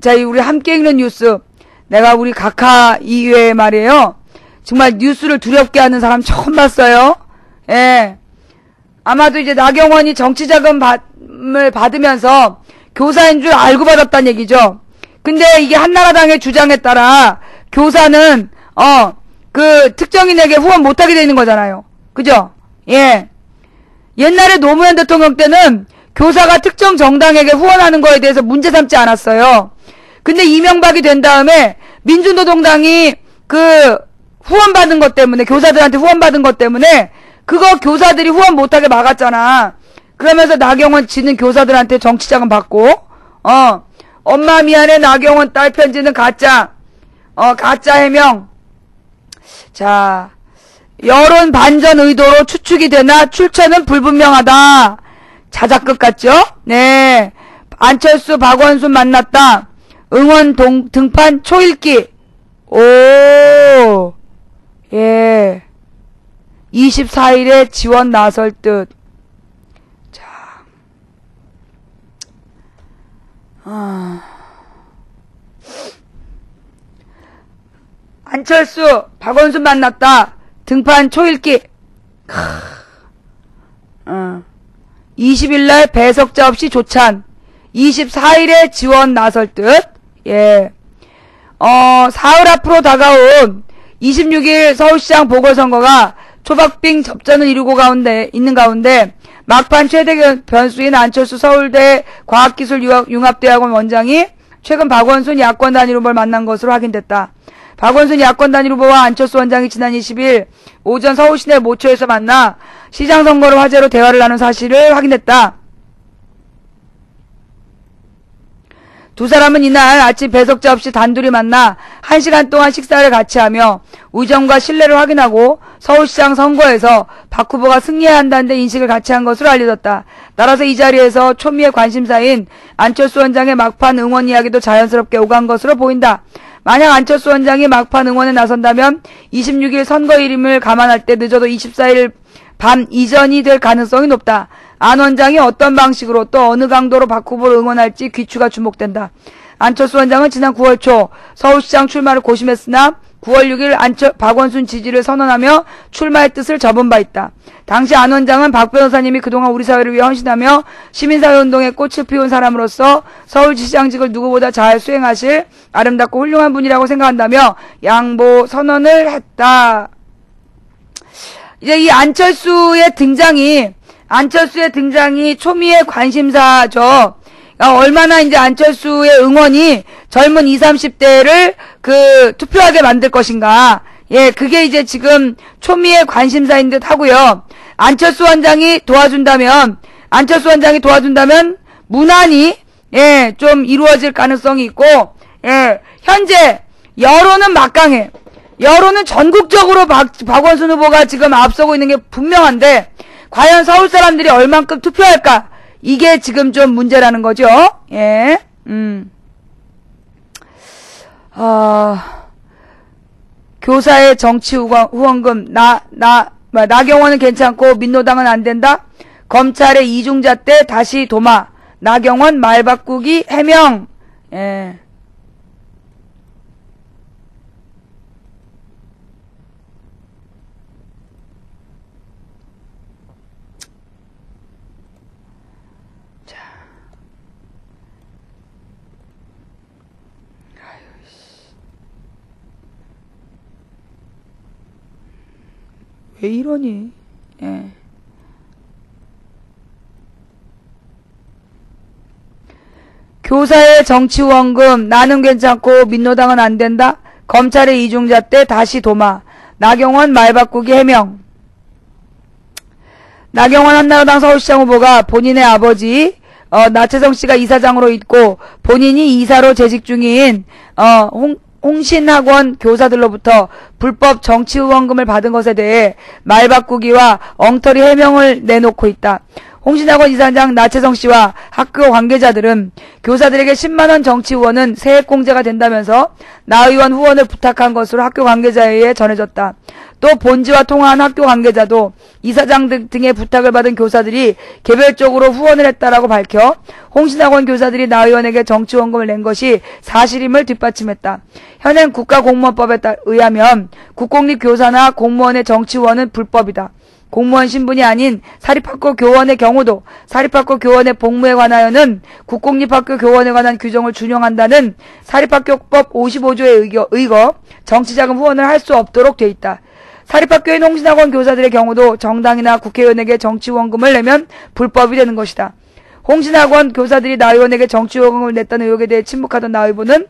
자, 우리 함께 읽는 뉴스. 내가 우리 각하 이외에 말이에요. 정말 뉴스를 두렵게 하는 사람 처음 봤어요. 예. 아마도 이제 나경원이 정치자금을 받으면서 교사인 줄 알고 받았다는 얘기죠. 근데 이게 한나라당의 주장에 따라 교사는, 그 특정인에게 후원 못하게 되는 거잖아요. 그죠? 예. 옛날에 노무현 대통령 때는 교사가 특정 정당에게 후원하는 거에 대해서 문제 삼지 않았어요. 근데 이명박이 된 다음에 민주노동당이 그 후원받은 것 때문에, 교사들한테 후원받은 것 때문에 그거 교사들이 후원 못하게 막았잖아. 그러면서 나경원 지는 교사들한테 정치자금 받고, 엄마 미안해 나경원 딸 편지는 가짜, 가짜 해명. 자, 여론 반전 의도로 추측이 되나 출처는 불분명하다. 자작극 같죠? 네. 안철수 박원순 만났다. 응원 등판 초읽기. 오. 예. 24일에 지원 나설 듯. 자. 안철수 박원순 만났다. 등판 초읽기. 20일날 배석자 없이 조찬. 24일에 지원 나설 듯. 예. 사흘 앞으로 다가온 26일 서울시장 보궐선거가 초박빙 접전을 이루고 있는 가운데 막판 최대 변수인 안철수 서울대 과학기술융합대학원 원장이 최근 박원순 야권 단일 후보를 만난 것으로 확인됐다. 박원순 야권 단일 후보와 안철수 원장이 지난 20일 오전 서울시내 모처에서 만나 시장 선거를 화제로 대화를 나눈 사실을 확인했다. 두 사람은 이날 아침 배석자 없이 단둘이 만나 1시간 동안 식사를 같이 하며 우정과 신뢰를 확인하고 서울시장 선거에서 박 후보가 승리해야 한다는 데 인식을 같이 한 것으로 알려졌다. 따라서 이 자리에서 초미의 관심사인 안철수 원장의 막판 응원 이야기도 자연스럽게 오간 것으로 보인다. 만약 안철수 원장이 막판 응원에 나선다면 26일 선거일임을 감안할 때 늦어도 24일 밤 이전이 될 가능성이 높다. 안 원장이 어떤 방식으로 또 어느 강도로 박 후보를 응원할지 귀추가 주목된다. 안철수 원장은 지난 9월 초 서울시장 출마를 고심했으나 9월 6일 박원순 지지를 선언하며 출마의 뜻을 접은 바 있다. 당시 안 원장은 박 변호사님이 그동안 우리 사회를 위해 헌신하며 시민사회운동에 꽃을 피운 사람으로서 서울시장직을 누구보다 잘 수행하실 아름답고 훌륭한 분이라고 생각한다며 양보 선언을 했다. 이제 이 안철수의 등장이 초미의 관심사죠. 얼마나 이제 안철수의 응원이 젊은 20, 30대를 투표하게 만들 것인가. 예, 그게 이제 지금 초미의 관심사인 듯 하고요. 안철수 원장이 도와준다면 무난히, 예, 좀 이루어질 가능성이 있고, 예, 현재 여론은 막강해. 여론은 전국적으로 박원순 후보가 지금 앞서고 있는 게 분명한데, 과연 서울 사람들이 얼만큼 투표할까? 이게 지금 좀 문제라는 거죠. 예. 교사의 정치 후원금, 나경원은 괜찮고 민노당은 안 된다? 검찰의 이중자 때 다시 도마. 나경원 말 바꾸기 해명. 예. 왜 이러니? 예. 교사의 정치 후원금, 나는 괜찮고 민노당은 안 된다? 검찰의 이중자 때 다시 도마. 나경원 말 바꾸기 해명. 나경원 한나라당 서울시장 후보가 본인의 아버지 나채성 씨가 이사장으로 있고 본인이 이사로 재직 중인 홍신학원 교사들로부터 불법 정치 후원금을 받은 것에 대해 말 바꾸기와 엉터리 해명을 내놓고 있다. 홍신학원 이사장 나채성 씨와 학교 관계자들은 교사들에게 10만원 정치 후원은 세액공제가 된다면서 나 의원 후원을 부탁한 것으로 학교 관계자에 의해 전해졌다. 또 본지와 통화한 학교 관계자도 이사장 등의 부탁을 받은 교사들이 개별적으로 후원을 했다라고 밝혀 홍신학원 교사들이 나 의원에게 정치원금을 낸 것이 사실임을 뒷받침했다. 현행 국가공무원법에 의하면 국공립 교사나 공무원의 정치후원은 불법이다. 공무원 신분이 아닌 사립학교 교원의 경우도 사립학교 교원의 복무에 관하여는 국공립학교 교원에 관한 규정을 준용한다는 사립학교법 55조에 의거 정치자금 후원을 할 수 없도록 돼 있다. 사립학교인 홍신학원 교사들의 경우도 정당이나 국회의원에게 정치후원금을 내면 불법이 되는 것이다. 홍신학원 교사들이 나 의원에게 정치후원금을 냈다는 의혹에 대해 침묵하던 나 의원은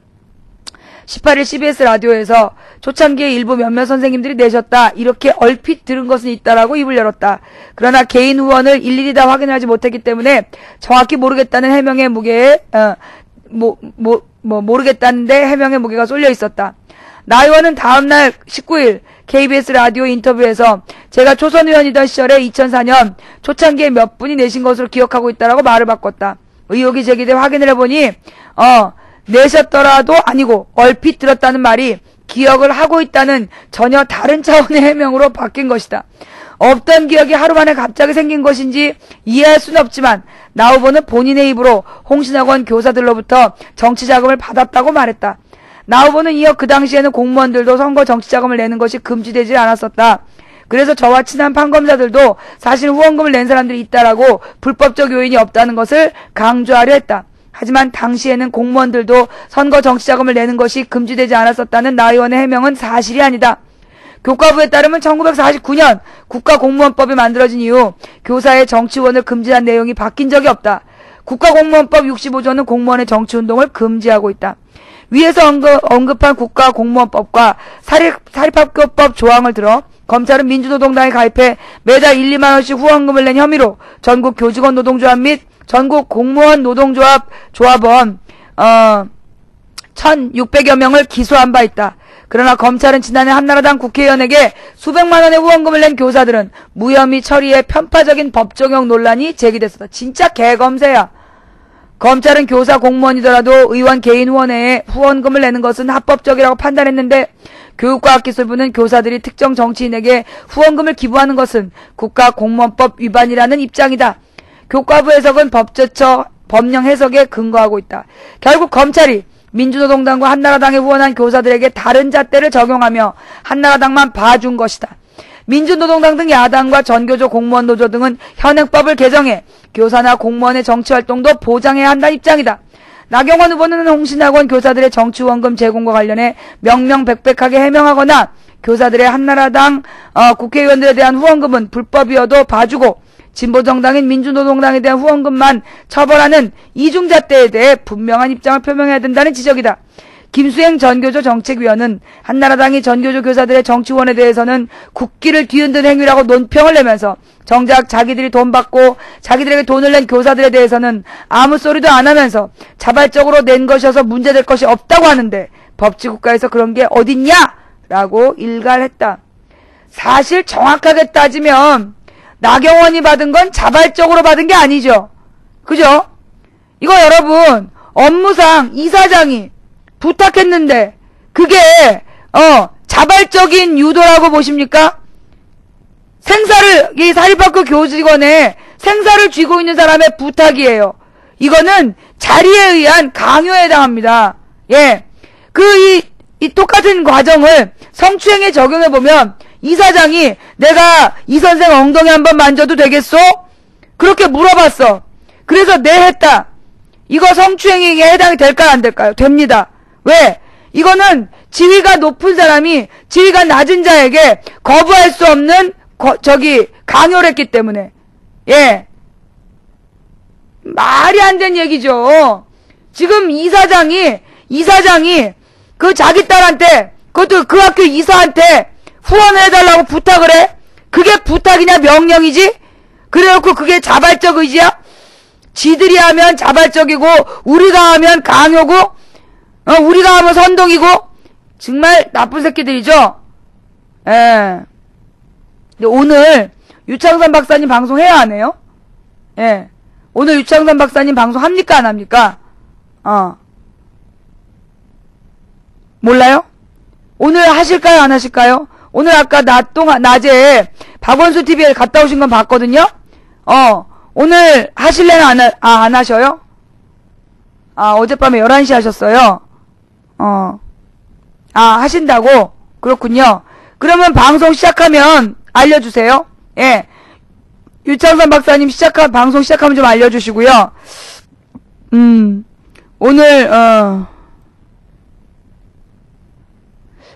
18일 CBS 라디오에서 초창기에 일부 몇몇 선생님들이 내셨다. 이렇게 얼핏 들은 것은 있다라고 입을 열었다. 그러나 개인 후원을 일일이 다 확인하지 못했기 때문에 정확히 모르겠다는 해명의 무게에 모르겠다는데 해명의 무게가 쏠려 있었다. 나 의원은 다음날 19일 KBS 라디오 인터뷰에서 제가 초선 의원이던 시절에 2004년 초창기에 몇 분이 내신 것으로 기억하고 있다라고 말을 바꿨다. 의혹이 제기돼 확인을 해보니 내셨더라도 아니고 얼핏 들었다는 말이 기억을 하고 있다는 전혀 다른 차원의 해명으로 바뀐 것이다. 없던 기억이 하루 만에 갑자기 생긴 것인지 이해할 수는 없지만 나 후보는 본인의 입으로 홍신학원 교사들로부터 정치자금을 받았다고 말했다. 나 후보는 이어 그 당시에는 공무원들도 선거 정치자금을 내는 것이 금지되지 않았었다. 그래서 저와 친한 판검사들도 사실 후원금을 낸 사람들이 있다라고 불법적 요인이 없다는 것을 강조하려 했다. 하지만 당시에는 공무원들도 선거 정치자금을 내는 것이 금지되지 않았었다는 나 의원의 해명은 사실이 아니다. 교과부에 따르면 1949년 국가공무원법이 만들어진 이후 교사의 정치후원을 금지한 내용이 바뀐 적이 없다. 국가공무원법 65조는 공무원의 정치운동을 금지하고 있다. 위에서 언급한 국가공무원법과 사립학교법 조항을 들어 검찰은 민주노동당에 가입해 매달 1, 2만원씩 후원금을 낸 혐의로 전국 교직원 노동조합 및 전국 공무원 노동조합 조합원 1,600여 명을 기소한 바 있다. 그러나 검찰은 지난해 한나라당 국회의원에게 수백만 원의 후원금을 낸 교사들은 무혐의 처리에 편파적인 법적용 논란이 제기됐었다. 진짜 개검세야. 검찰은 교사 공무원이더라도 의원 개인 후원회에 후원금을 내는 것은 합법적이라고 판단했는데 교육과학기술부는 교사들이 특정 정치인에게 후원금을 기부하는 것은 국가공무원법 위반이라는 입장이다. 교과부 해석은 법제처 법령 해석에 근거하고 있다. 결국 검찰이 민주노동당과 한나라당에 후원한 교사들에게 다른 잣대를 적용하며 한나라당만 봐준 것이다. 민주노동당 등 야당과 전교조 공무원노조 등은 현행법을 개정해 교사나 공무원의 정치활동도 보장해야 한다는 입장이다. 나경원 후보는 홍신학원 교사들의 정치후원금 제공과 관련해 명명백백하게 해명하거나 교사들의 한나라당 국회의원들에 대한 후원금은 불법이어도 봐주고 진보정당인 민주노동당에 대한 후원금만 처벌하는 이중잣대에 대해 분명한 입장을 표명해야 된다는 지적이다. 김수행 전교조 정책위원은 한나라당이 전교조 교사들의 정치후원에 대해서는 국기를 뒤흔든 행위라고 논평을 내면서 정작 자기들이 돈 받고 자기들에게 돈을 낸 교사들에 대해서는 아무 소리도 안 하면서 자발적으로 낸 것이어서 문제될 것이 없다고 하는데 법치국가에서 그런 게 어딨냐라고 일갈했다. 사실 정확하게 따지면 나경원이 받은 건 자발적으로 받은 게 아니죠. 그죠? 이거 여러분 업무상 이사장이 부탁했는데 그게 자발적인 유도라고 보십니까? 이 사립학교 교직원의 생사를 쥐고 있는 사람의 부탁이에요. 이거는 자리에 의한 강요에 해당합니다. 예. 이 똑같은 과정을 성추행에 적용해보면 이사장이 내가 이 선생 엉덩이 한번 만져도 되겠소? 그렇게 물어봤어. 그래서 네 했다. 이거 성추행에 해당이 될까요? 안 될까요? 됩니다. 왜? 이거는 지위가 높은 사람이 지위가 낮은 자에게 거부할 수 없는 강요를 했기 때문에. 예. 말이 안 된 얘기죠. 지금 이사장이 그 자기 딸한테 그것도 그 학교 이사한테 후원을 해달라고 부탁을 해? 그게 부탁이냐 명령이지? 그래놓고 그게 자발적 의지야? 지들이 하면 자발적이고 우리가 하면 강요고 우리가 하면 선동이고 정말 나쁜 새끼들이죠? 예. 근데 오늘 유창선 박사님 방송 해야 하네요? 예. 오늘 유창선 박사님 방송 합니까 안 합니까? 몰라요? 오늘 하실까요 안 하실까요? 오늘 아까 낮에 박원수 TV에 갔다 오신 건 봤거든요? 오늘 하실래나 안 하셔요? 어젯밤에 11시 하셨어요? 하신다고? 그렇군요. 그러면 방송 시작하면 알려주세요. 예. 유창선 박사님 방송 시작하면 좀 알려주시고요. 오늘,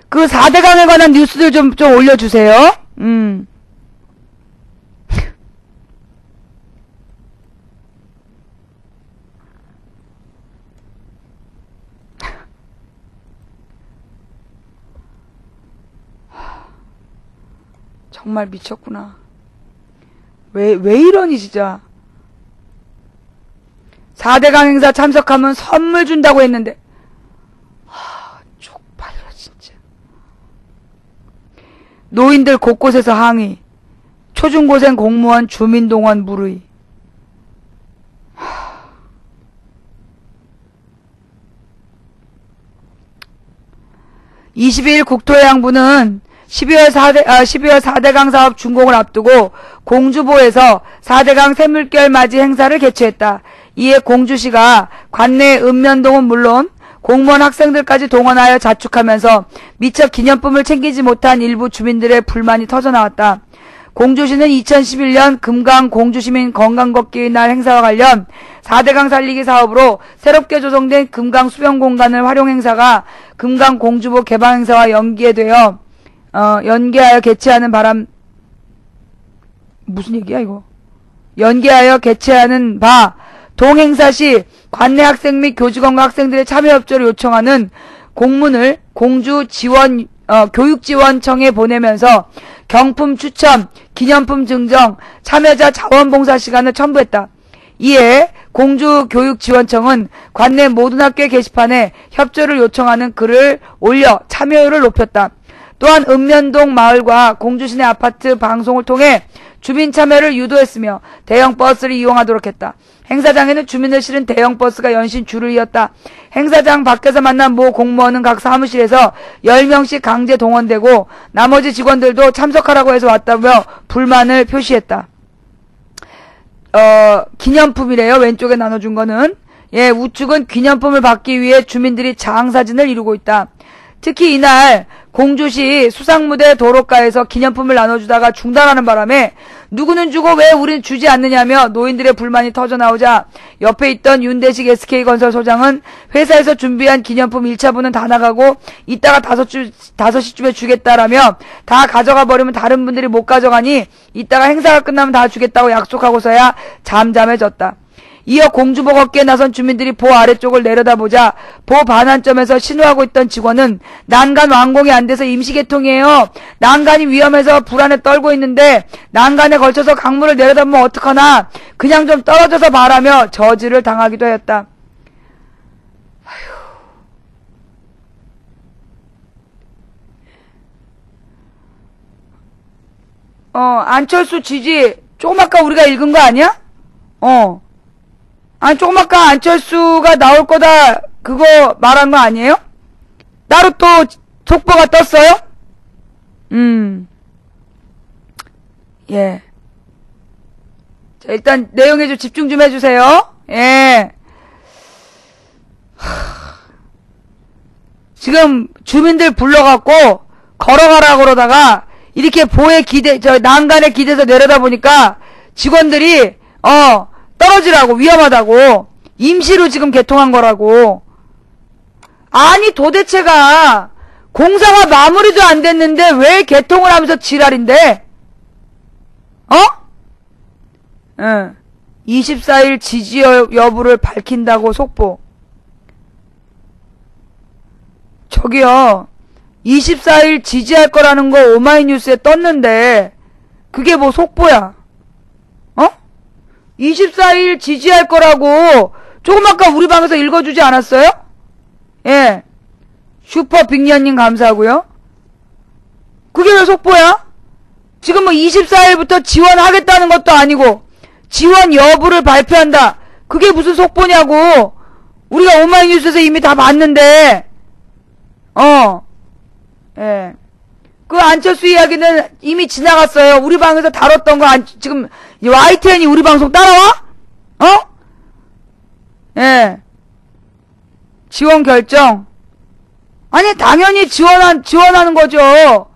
그 4대강에 관한 뉴스들 좀 올려주세요. 정말 미쳤구나. 왜 이러니, 진짜. 4대강 행사 참석하면 선물 준다고 했는데. 쪽팔려, 진짜. 노인들 곳곳에서 항의. 초중고생 공무원 주민동원 물의. 22일 국토해양부는 12월 4대강 사업 준공을 앞두고 공주보에서 4대강 새물결 맞이 행사를 개최했다. 이에 공주시가 관내 읍면동은 물론 공무원 학생들까지 동원하여 자축하면서 미처 기념품을 챙기지 못한 일부 주민들의 불만이 터져나왔다. 공주시는 2011년 금강 공주시민 건강걷기의 날 행사와 관련 4대강 살리기 사업으로 새롭게 조성된 금강 수변공간을 활용 행사가 금강 공주보 개방 행사와 연계하여 개최하는 연계하여 개최하는 바 동행사 시 관내 학생 및 교직원과 학생들의 참여 협조를 요청하는 공문을 교육지원청에 보내면서 경품 추첨, 기념품 증정, 참여자 자원봉사 시간을 첨부했다. 이에 공주교육지원청은 관내 모든 학교의 게시판에 협조를 요청하는 글을 올려 참여율을 높였다. 또한 읍면동 마을과 공주시내 아파트 방송을 통해 주민 참여를 유도했으며 대형 버스를 이용하도록 했다. 행사장에는 주민을 실은 대형 버스가 연신 줄을 이었다. 행사장 밖에서 만난 모 공무원은 각 사무실에서 10명씩 강제 동원되고 나머지 직원들도 참석하라고 해서 왔다며 불만을 표시했다. 기념품이래요. 왼쪽에 나눠준 거는. 예, 우측은 기념품을 받기 위해 주민들이 장사진을 이루고 있다. 특히 이날 공주시 수상무대 도로가에서 기념품을 나눠주다가 중단하는 바람에 누구는 주고 왜 우리는 주지 않느냐며 노인들의 불만이 터져나오자 옆에 있던 윤대식 SK건설 소장은 회사에서 준비한 기념품 1차분은 다 나가고 이따가 5시쯤에 주겠다라며 다 가져가 버리면 다른 분들이 못 가져가니 이따가 행사가 끝나면 다 주겠다고 약속하고서야 잠잠해졌다. 이어 공주보 걷기에 나선 주민들이 보 아래쪽을 내려다보자 보 반환점에서 신호하고 있던 직원은 난간 완공이 안 돼서 임시개통이에요. 난간이 위험해서 불안에 떨고 있는데 난간에 걸쳐서 강물을 내려다보면 어떡하나 그냥 좀 떨어져서 말하며 저지를 당하기도 했다. 안철수 지지 조금 아까 우리가 읽은 거 아니야? 조금 아까 안철수가 나올 거다 그거 말한 거 아니에요? 따로 또 속보가 떴어요? 예. 자, 일단 내용에 좀 집중 좀 해주세요. 예. 지금 주민들 불러갖고 걸어가라 그러다가 이렇게 난간에 기대서 내려다 보니까 직원들이 떨어지라고 위험하다고 임시로 지금 개통한 거라고. 아니 도대체가 공사가 마무리도 안 됐는데 왜 개통을 하면서 지랄인데? 24일 지지 여부를 밝힌다고 속보. 저기요 24일 지지할 거라는 거 오마이뉴스에 떴는데 그게 뭐 속보야? 24일 지지할 거라고 조금 아까 우리 방에서 읽어주지 않았어요? 예. 슈퍼 빅년님 감사하고요. 그게 왜 속보야? 지금 뭐 24일부터 지원하겠다는 것도 아니고 지원 여부를 발표한다. 그게 무슨 속보냐고. 우리가 오마이뉴스에서 이미 다 봤는데. 예. 그 안철수 이야기는 이미 지나갔어요. 우리 방에서 다뤘던 거 지금 YTN이 우리 방송 따라와? 어? 예. 지원 결정. 아니 당연히 지원하는 거죠.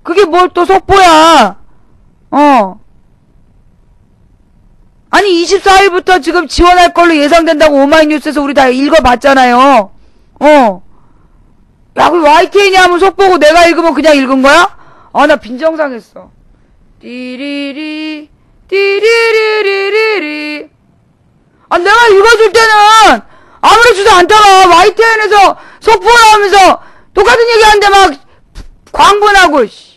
그게 뭘 또 속보야. 아니 24일부터 지금 지원할 걸로 예상된다고 오마이뉴스에서 우리 다 읽어봤잖아요. 야, 그 YTN이 하면 속보고 내가 읽으면 그냥 읽은 거야? 아, 나 빈정상했어. 띠리리 띠리리리리리. 아, 내가 읽어줄 때는 아무렇지도 않다가 YTN에서 속보를 하면서 똑같은 얘기 하는데 막 광분하고 씨.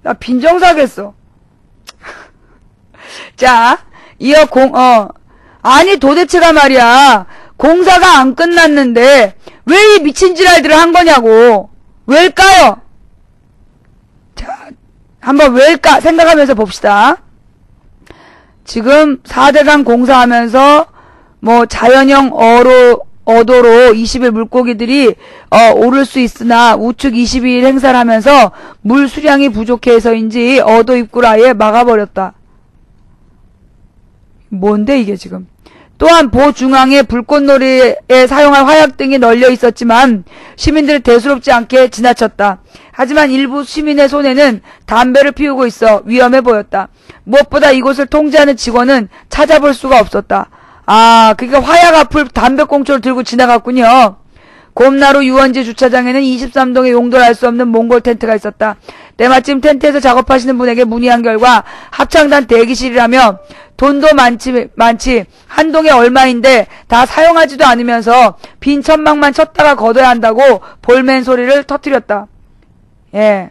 나 빈정상했어. 자, 이어 아니 도대체가 말이야. 공사가 안 끝났는데 왜 이 미친 지랄들을 한 거냐고. 왜일까요? 자, 한번 왜일까 생각하면서 봅시다. 지금 4대강 공사하면서 뭐 자연형 어도로 20일 물고기들이 오를 수 있으나 우측 22일 행사를 하면서 물 수량이 부족해서인지 어도 입구를 아예 막아버렸다. 뭔데 이게 지금. 또한 보중앙에 불꽃놀이에 사용할 화약 등이 널려 있었지만 시민들이 대수롭지 않게 지나쳤다. 하지만 일부 시민의 손에는 담배를 피우고 있어 위험해 보였다. 무엇보다 이곳을 통제하는 직원은 찾아볼 수가 없었다. 아, 그러니까 화약 앞을 담배꽁초를 들고 지나갔군요. 곰나루 유원지 주차장에는 23동의 용도를 알 수 없는 몽골 텐트가 있었다. 때마침 텐트에서 작업하시는 분에게 문의한 결과 합창단 대기실이라며 돈도 많지 한 동에 얼마인데 다 사용하지도 않으면서 빈 천막만 쳤다가 걷어야 한다고 볼멘 소리를 터뜨렸다. 예.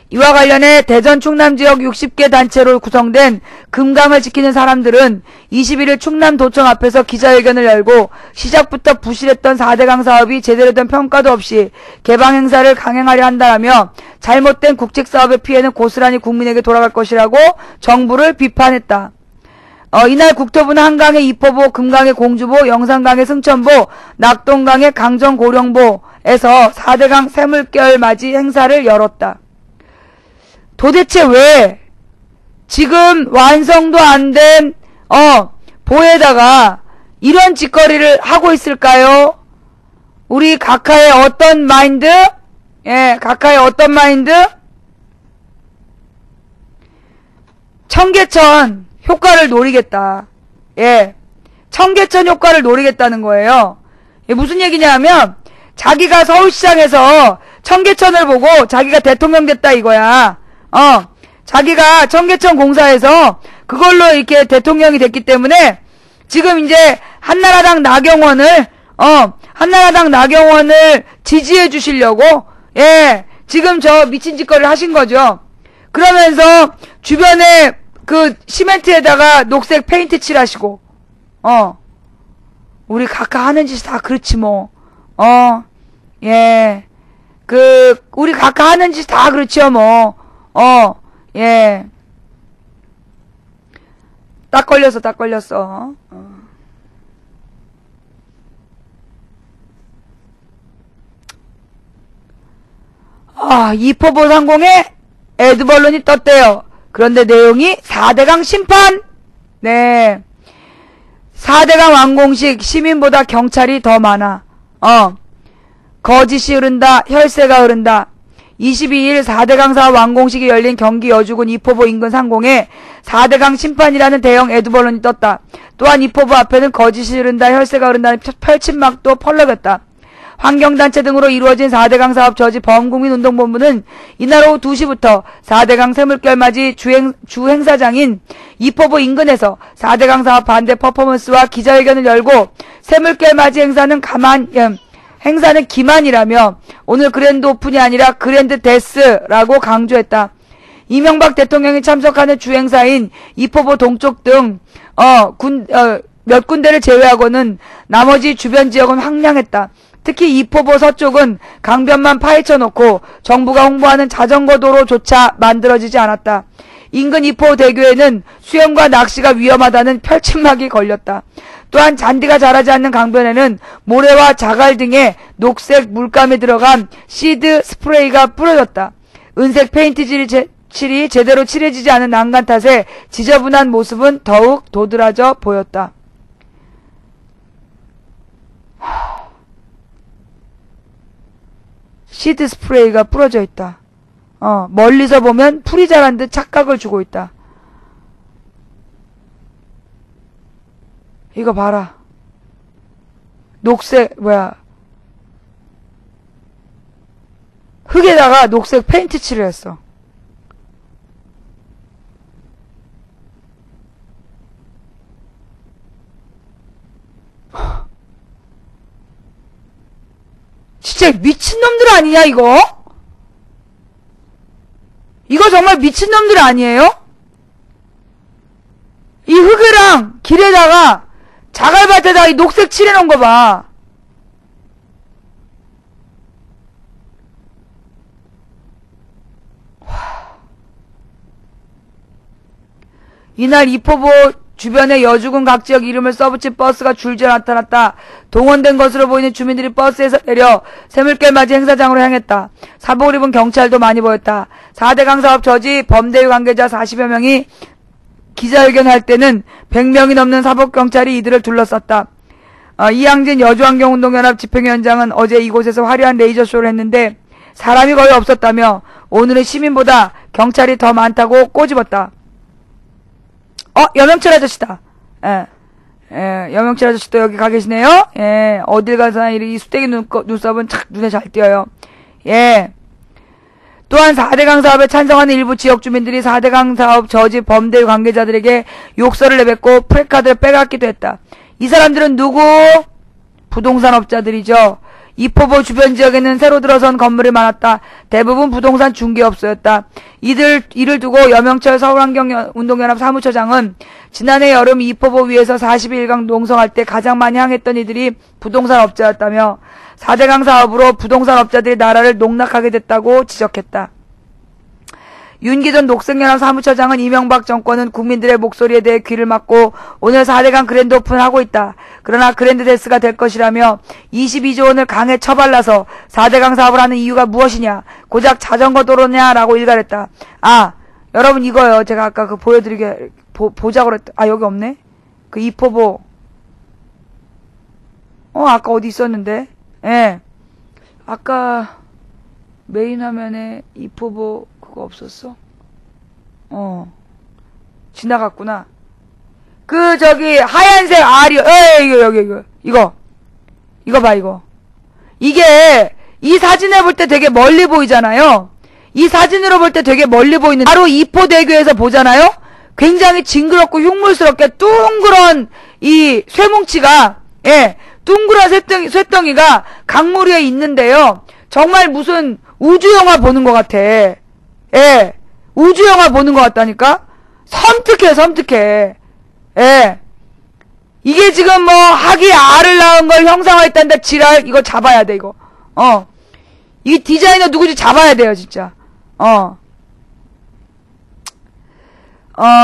이와 관련해 대전 충남 지역 60개 단체로 구성된 금강을 지키는 사람들은 21일 충남도청 앞에서 기자회견을 열고 시작부터 부실했던 4대강 사업이 제대로 된 평가도 없이 개방 행사를 강행하려 한다라며 잘못된 국책사업의 피해는 고스란히 국민에게 돌아갈 것이라고 정부를 비판했다. 이날 국토부는 한강의 이포보, 금강의 공주보, 영산강의 승천보, 낙동강의 강정고령보에서 4대강 새물결 맞이 행사를 열었다. 도대체 왜 지금 완성도 안 된 보에다가 이런 짓거리를 하고 있을까요? 우리 각하의 어떤 마인드? 예, 각하의 어떤 마인드? 청계천 효과를 노리겠다. 예, 청계천 효과를 노리겠다는 거예요. 예, 무슨 얘기냐면 자기가 서울시장에서 청계천을 보고 자기가 대통령 됐다 이거야. 자기가 청계천 공사에서 그걸로 이렇게 대통령이 됐기 때문에 지금 이제 한나라당 나경원을 지지해 주시려고, 예, 지금 저 미친 짓거리를 하신 거죠. 그러면서 주변에 그 시멘트에다가 녹색 페인트 칠하시고, 우리 각하 하는 짓이 다 그렇지 뭐, 예, 우리 각하 하는 짓이 다 그렇죠 뭐, 예. 딱 걸렸어. 이포보 상공에 에드벌룬이 떴대요. 그런데 내용이 4대강 심판! 네. 4대강 완공식 시민보다 경찰이 더 많아. 거짓이 흐른다. 혈세가 흐른다. 22일 4대강 사업 완공식이 열린 경기 여주군 이포보 인근 상공에 4대강 심판이라는 대형 에드벌룬이 떴다. 또한 이포보 앞에는 거짓이 흐른다, 혈세가 흐른다는 펼침막도 펄럭였다. 환경단체 등으로 이루어진 4대강 사업 저지 범국민운동본부는 이날 오후 2시부터 4대강 새물결맞이 주행사장인 이포보 인근에서 4대강 사업 반대 퍼포먼스와 기자회견을 열고 새물결맞이 행사는 기만이라며 오늘 그랜드 오픈이 아니라 그랜드 데스라고 강조했다. 이명박 대통령이 참석하는 주행사인 이포보 동쪽 등 몇 군데를 제외하고는 나머지 주변 지역은 황량했다. 특히 이포보 서쪽은 강변만 파헤쳐놓고 정부가 홍보하는 자전거 도로조차 만들어지지 않았다. 인근 이포대교에는 수영과 낚시가 위험하다는 펼침막이 걸렸다. 또한 잔디가 자라지 않는 강변에는 모래와 자갈 등의 녹색 물감이 들어간 시드 스프레이가 뿌려졌다. 은색 페인트 칠이 제대로 칠해지지 않은 난간 탓에 지저분한 모습은 더욱 도드라져 보였다. 시드 스프레이가 뿌려져 있다. 멀리서 보면 풀이 자란 듯 착각을 주고 있다. 이거 봐라. 녹색, 흙에다가 녹색 페인트 칠을 했어. 진짜 미친놈들 아니냐, 이거? 이거 정말 미친놈들 아니에요? 이 흙이랑 길에다가 자갈밭에다가 이 녹색 칠해놓은 거 봐. 이날 이포보 주변에 여주군 각 지역 이름을 써붙인 버스가 줄지어 나타났다. 동원된 것으로 보이는 주민들이 버스에서 내려 샘물길 맞이 행사장으로 향했다. 사복을 입은 경찰도 많이 보였다. 4대강 사업 저지 범대위 관계자 40여 명이 기자회견할 때는 100명이 넘는 사복경찰이 이들을 둘러쌌다. 이양진 여주환경운동연합 집행위원장은 어제 이곳에서 화려한 레이저쇼를 했는데 사람이 거의 없었다며 오늘은 시민보다 경찰이 더 많다고 꼬집었다. 여명철 아저씨다. 여명철 아저씨도 여기 가 계시네요. 어딜 가서나 이 수떼기 눈썹은 착 눈에 잘 띄어요. 또한 4대강 사업에 찬성하는 일부 지역 주민들이 4대강 사업 저지 범대위 관계자들에게 욕설을 내뱉고 프레카드를 빼앗기도 했다. 이 사람들은 누구? 부동산 업자들이죠. 이포보 주변 지역에는 새로 들어선 건물이 많았다. 대부분 부동산 중개업소였다. 이를 두고 여명철 서울환경운동연합 사무처장은 지난해 여름 이포보 위에서 42일강 농성할 때 가장 많이 항했던 이들이 부동산 업자였다며 4대강 사업으로 부동산 업자들이 나라를 농락하게 됐다고 지적했다. 윤기전 녹색연합 사무처장은 이명박 정권은 국민들의 목소리에 대해 귀를 막고 오늘 4대강 그랜드 오픈하고 있다. 그러나 그랜드 데스가 될 것이라며 22조 원을 강에 처발라서 4대강 사업을 하는 이유가 무엇이냐. 고작 자전거 도로냐라고 일갈했다. 여러분 이거요. 제가 아까 보자고 그랬다. 여기 없네. 그 이포보. 아까 어디 있었는데. 아까 메인 화면에 이포보 그거 없었어? 지나갔구나. 하얀색 알이, 이거 봐, 이거. 이게, 이 사진에 볼 때 되게 멀리 보이잖아요? 이 사진으로 볼 때 되게 멀리 보이는, 바로 이포대교에서 보잖아요? 굉장히 징그럽고 흉물스럽게 둥그런 이 쇠뭉치가, 둥그런 쇠덩이가 강물 위에 있는데요. 정말 무슨 우주영화 보는 것 같아. 우주영화 보는 것 같다니까? 섬뜩해. 이게 지금 학이 알을 낳은 걸 형상화했단다, 지랄. 이거 잡아야 돼, 이거. 이 디자이너 누구지 잡아야 돼요, 진짜.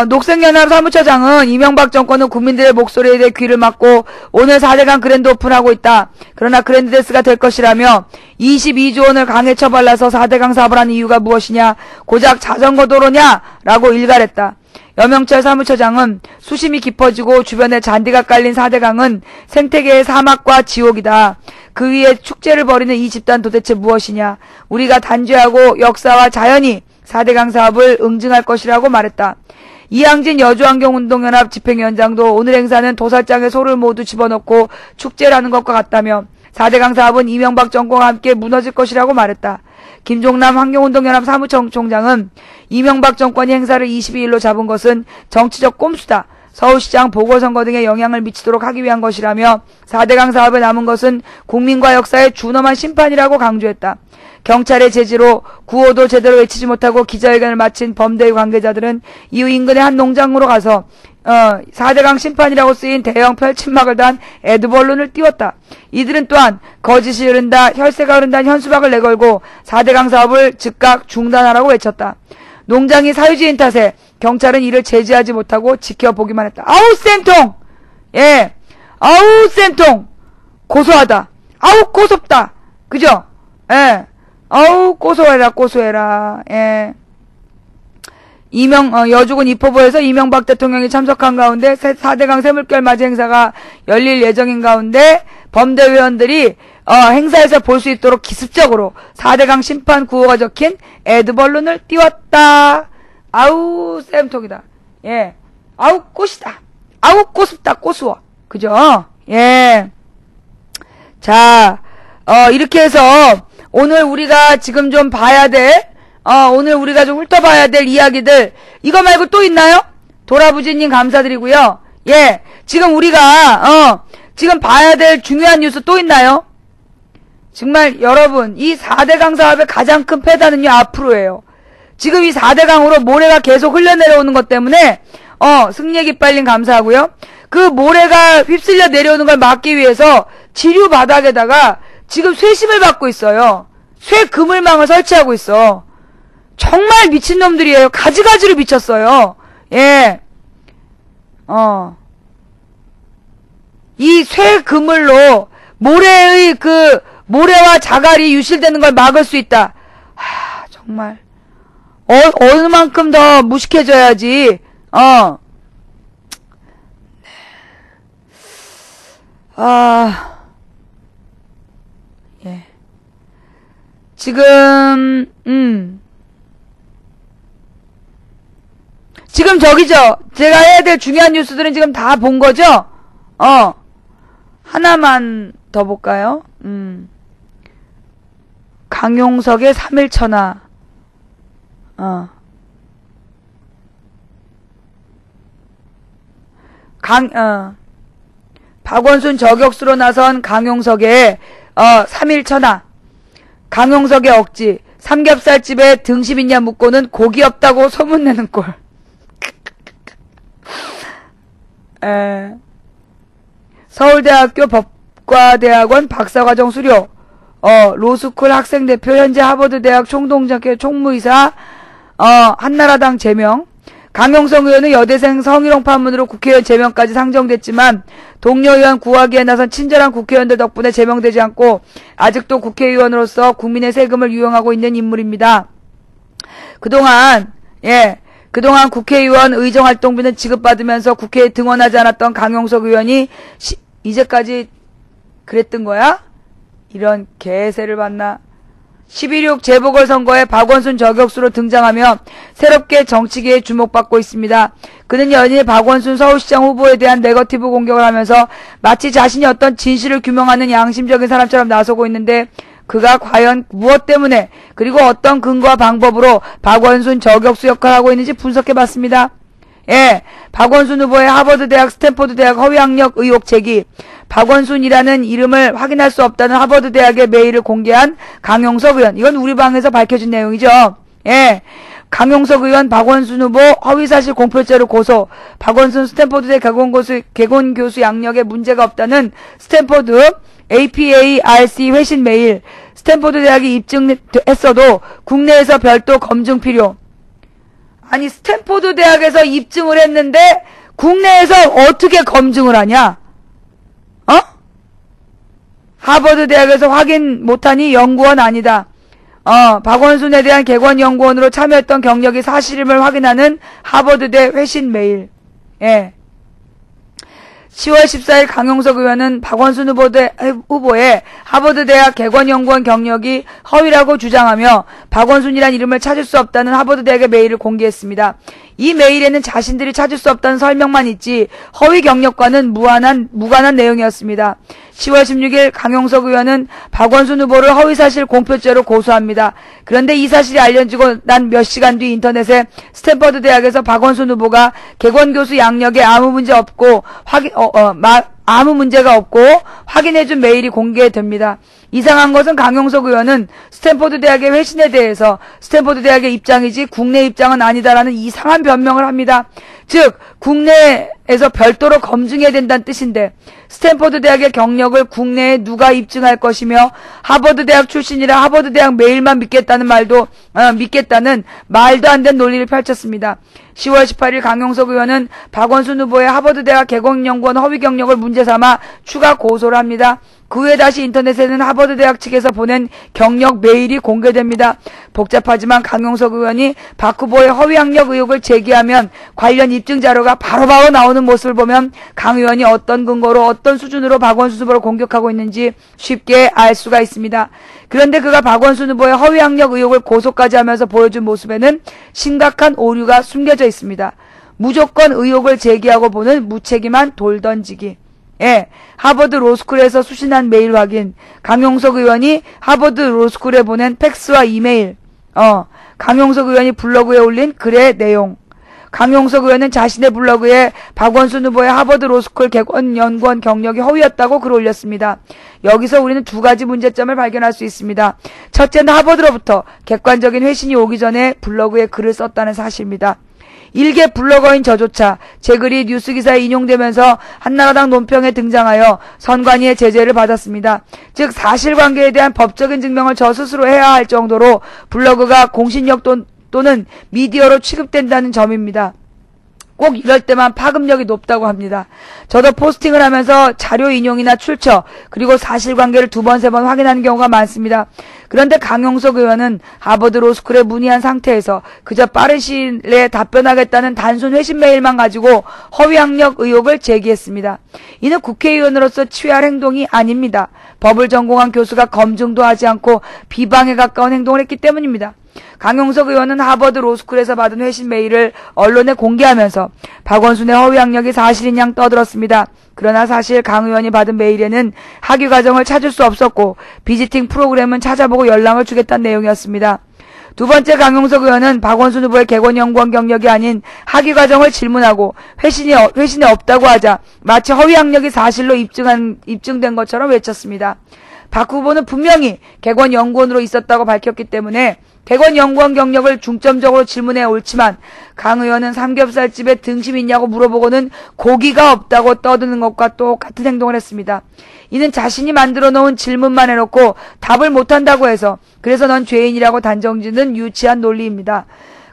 녹색연합 사무처장은 이명박 정권은 국민들의 목소리에 대해 귀를 막고 오늘 4대강 그랜드 오픈하고 있다. 그러나 그랜드 데스가 될 것이라며 22조 원을 강에 처발라서 4대강 사업을 하는 이유가 무엇이냐. 고작 자전거 도로냐? 라고 일갈했다. 여명철 사무처장은 수심이 깊어지고 주변에 잔디가 깔린 4대강은 생태계의 사막과 지옥이다. 그 위에 축제를 벌이는 이 집단 도대체 무엇이냐. 우리가 단죄하고 역사와 자연이 4대강 사업을 응징할 것이라고 말했다. 이양진 여주환경운동연합 집행위원장도 오늘 행사는 도살장에 소를 모두 집어넣고 축제라는 것과 같다며 4대강 사업은 이명박 정권과 함께 무너질 것이라고 말했다. 김종남 환경운동연합 사무총장은 이명박 정권이 행사를 22일로 잡은 것은 정치적 꼼수다. 서울시장 보궐선거 등에 영향을 미치도록 하기 위한 것이라며 4대강 사업에 남은 것은 국민과 역사의 준엄한 심판이라고 강조했다. 경찰의 제지로 구호도 제대로 외치지 못하고 기자회견을 마친 범대위 관계자들은 이후 인근의 한 농장으로 가서 4대강 심판이라고 쓰인 대형 펼침막을 단 에드벌룬을 띄웠다. 이들은 또한 거짓이 흐른다, 혈세가 흐른다는 현수막을 내걸고 4대강 사업을 즉각 중단하라고 외쳤다. 농장이 사유지인 탓에 경찰은 이를 제지하지 못하고 지켜보기만 했다. 아우 쌤통! 아우 쌤통 고소하다. 아우 고섭다. 그죠? 예. 아우 고소해라 고소해라. 예. 여주군 이포부에서 이명박 대통령이 참석한 가운데 4대강 새물결 맞이 행사가 열릴 예정인 가운데 범대위원들이 행사에서 볼 수 있도록 기습적으로 4대강 심판 구호가 적힌 에드벌룬을 띄웠다. 아우 쌤통이다. 예. 아우 꽃이다. 아우 꼬습다 꼬수워. 그죠? 예. 자, 이렇게 해서 오늘 우리가 지금 좀 봐야 될 오늘 우리가 좀 훑어봐야 될 이야기들 이거 말고 또 있나요? 도라부지님 감사드리고요. 예, 지금 우리가 지금 봐야 될 중요한 뉴스 또 있나요? 정말 여러분 이 4대강 사업의 가장 큰 패단은요 앞으로예요. 지금 이 4대강으로 모래가 계속 흘러내려오는 것 때문에 승리의 깃발님 감사하고요. 그 모래가 휩쓸려 내려오는 걸 막기 위해서 지류 바닥에다가 지금 쇠심을 받고 있어요. 쇠 그물망을 설치하고 있어. 정말 미친놈들이에요. 가지가지로 미쳤어요. 예. 이 쇠 그물로 모래와 자갈이 유실되는 걸 막을 수 있다. 정말. 어느 만큼 더 무식해져야지. 예. 지금 저기죠. 제가 해야 될 중요한 뉴스들은 지금 다 본 거죠? 하나만 더 볼까요? 강용석의 3일 천하. 박원순 저격수로 나선 강용석의 3일 천하. 강용석의 억지. 삼겹살집에 등심 있냐 묻고는 고기 없다고 소문내는 꼴. 서울대학교 법과대학원 박사과정 수료. 로스쿨 학생대표 현재 하버드대학 총동작회 총무이사 한나라당 제명. 강용석 의원은 여대생 성희롱 파문으로 국회의원 제명까지 상정됐지만 동료 의원 구하기에 나선 친절한 국회의원들 덕분에 제명되지 않고 아직도 국회의원으로서 국민의 세금을 유용하고 있는 인물입니다. 그동안 국회의원 의정활동비는 지급받으면서 국회에 등원하지 않았던 강용석 의원이 이제까지 그랬던 거야? 이런 개새를 봤나? 12.6 재보궐선거에 박원순 저격수로 등장하며 새롭게 정치계에 주목받고 있습니다. 그는 연일 박원순 서울시장 후보에 대한 네거티브 공격을 하면서 마치 자신이 어떤 진실을 규명하는 양심적인 사람처럼 나서고 있는데 그가 과연 무엇 때문에 그리고 어떤 근거와 방법으로 박원순 저격수 역할을 하고 있는지 분석해봤습니다. 예, 박원순 후보의 하버드대학 스탠포드대학 허위학력 의혹 제기. 박원순이라는 이름을 확인할 수 없다는 하버드대학의 메일을 공개한 강용석 의원. 이건 우리 방에서 밝혀진 내용이죠. 예. 강용석 의원 박원순 후보 허위사실 공표죄로 고소. 박원순 스탠포드대 개곤교수 양력에 문제가 없다는 스탠포드 APARC 회신 메일. 스탠포드 대학이 입증했어도 국내에서 별도 검증 필요. 아니 스탠포드 대학에서 입증을 했는데 국내에서 어떻게 검증을 하냐? 하버드 대학에서 확인 못하니 연구원 아니다. 박원순에 대한 개관연구원으로 참여했던 경력이 사실임을 확인하는 하버드대 회신 메일. 예. 10월 14일 강용석 의원은 박원순 후보의 하버드대학 개관연구원 경력이 허위라고 주장하며 박원순이란 이름을 찾을 수 없다는 하버드대학의 메일을 공개했습니다. 이 메일에는 자신들이 찾을 수 없다는 설명만 있지 허위 경력과는 무관한 내용이었습니다. 10월 16일 강용석 의원은 박원순 후보를 허위사실 공표죄로 고소합니다. 그런데 이 사실이 알려지고 난 몇 시간 뒤 인터넷에 스탠퍼드 대학에서 박원순 후보가 개관교수 양력에 아무 문제가 없고 확인해준 메일이 공개됩니다. 이상한 것은 강용석 의원은 스탠포드 대학의 회신에 대해서 스탠포드 대학의 입장이지 국내 입장은 아니다라는 이상한 변명을 합니다. 즉 국내에서 별도로 검증해야 된다는 뜻인데 스탠퍼드 대학의 경력을 국내에 누가 입증할 것이며 하버드 대학 출신이라 하버드 대학 메일만 믿겠다는 말도 안 된 논리를 펼쳤습니다. 10월 18일 강용석 의원은 박원순 후보의 하버드 대학 개공연구원 허위 경력을 문제 삼아 추가 고소를 합니다. 그 후에 다시 인터넷에는 하버드 대학 측에서 보낸 경력 메일이 공개됩니다. 복잡하지만 강용석 의원이 박 후보의 허위 학력 의혹을 제기하면 관련 입증 자료가 바로바로 나오는 모습을 보면 강 의원이 어떤 근거로 어떤 수준으로 박원순 후보를 공격하고 있는지 쉽게 알 수가 있습니다. 그런데 그가 박원순 후보의 허위 학력 의혹을 고소까지 하면서 보여준 모습에는 심각한 오류가 숨겨져 있습니다. 무조건 의혹을 제기하고 보는 무책임한 돌 던지기. 예, 하버드 로스쿨에서 수신한 메일 확인, 강용석 의원이 하버드 로스쿨에 보낸 팩스와 이메일, 강용석 의원이 블로그에 올린 글의 내용, 강용석 의원은 자신의 블로그에 박원순 후보의 하버드 로스쿨 개공연구원 경력이 허위였다고 글을 올렸습니다. 여기서 우리는 두 가지 문제점을 발견할 수 있습니다. 첫째는 하버드로부터 객관적인 회신이 오기 전에 블로그에 글을 썼다는 사실입니다. 일개 블로거인 저조차 제 글이 뉴스기사에 인용되면서 한나라당 논평에 등장하여 선관위의 제재를 받았습니다. 즉 사실관계에 대한 법적인 증명을 저 스스로 해야 할 정도로 블로그가 공신력 또는 미디어로 취급된다는 점입니다. 꼭 이럴 때만 파급력이 높다고 합니다. 저도 포스팅을 하면서 자료 인용이나 출처 그리고 사실관계를 두 번, 세 번 확인하는 경우가 많습니다. 그런데 강용석 의원은 하버드 로스쿨에 문의한 상태에서 그저 빠른 시일 내에 답변하겠다는 단순 회신 메일만 가지고 허위 학력 의혹을 제기했습니다. 이는 국회의원으로서 취할 행동이 아닙니다. 법을 전공한 교수가 검증도 하지 않고 비방에 가까운 행동을 했기 때문입니다. 강용석 의원은 하버드 로스쿨에서 받은 회신 메일을 언론에 공개하면서 박원순의 허위 학력이 사실인 양 떠들었습니다. 그러나 사실 강 의원이 받은 메일에는 학위 과정을 찾을 수 없었고 비지팅 프로그램은 찾아보고 연락을 주겠다는 내용이었습니다. 두 번째, 강용석 의원은 박원순 후보의 개공연구원 경력이 아닌 학위 과정을 질문하고 회신이 없다고 하자 마치 허위 학력이 사실로 입증된 것처럼 외쳤습니다. 박 후보는 분명히 개공연구원으로 있었다고 밝혔기 때문에 개공연구원 경력을 중점적으로 질문해 옳지만 강 의원은 삼겹살집에 등심 있냐고 물어보고는 고기가 없다고 떠드는 것과 똑같은 행동을 했습니다. 이는 자신이 만들어 놓은 질문만 해놓고 답을 못한다고 해서 그래서 넌 죄인이라고 단정짓는 유치한 논리입니다.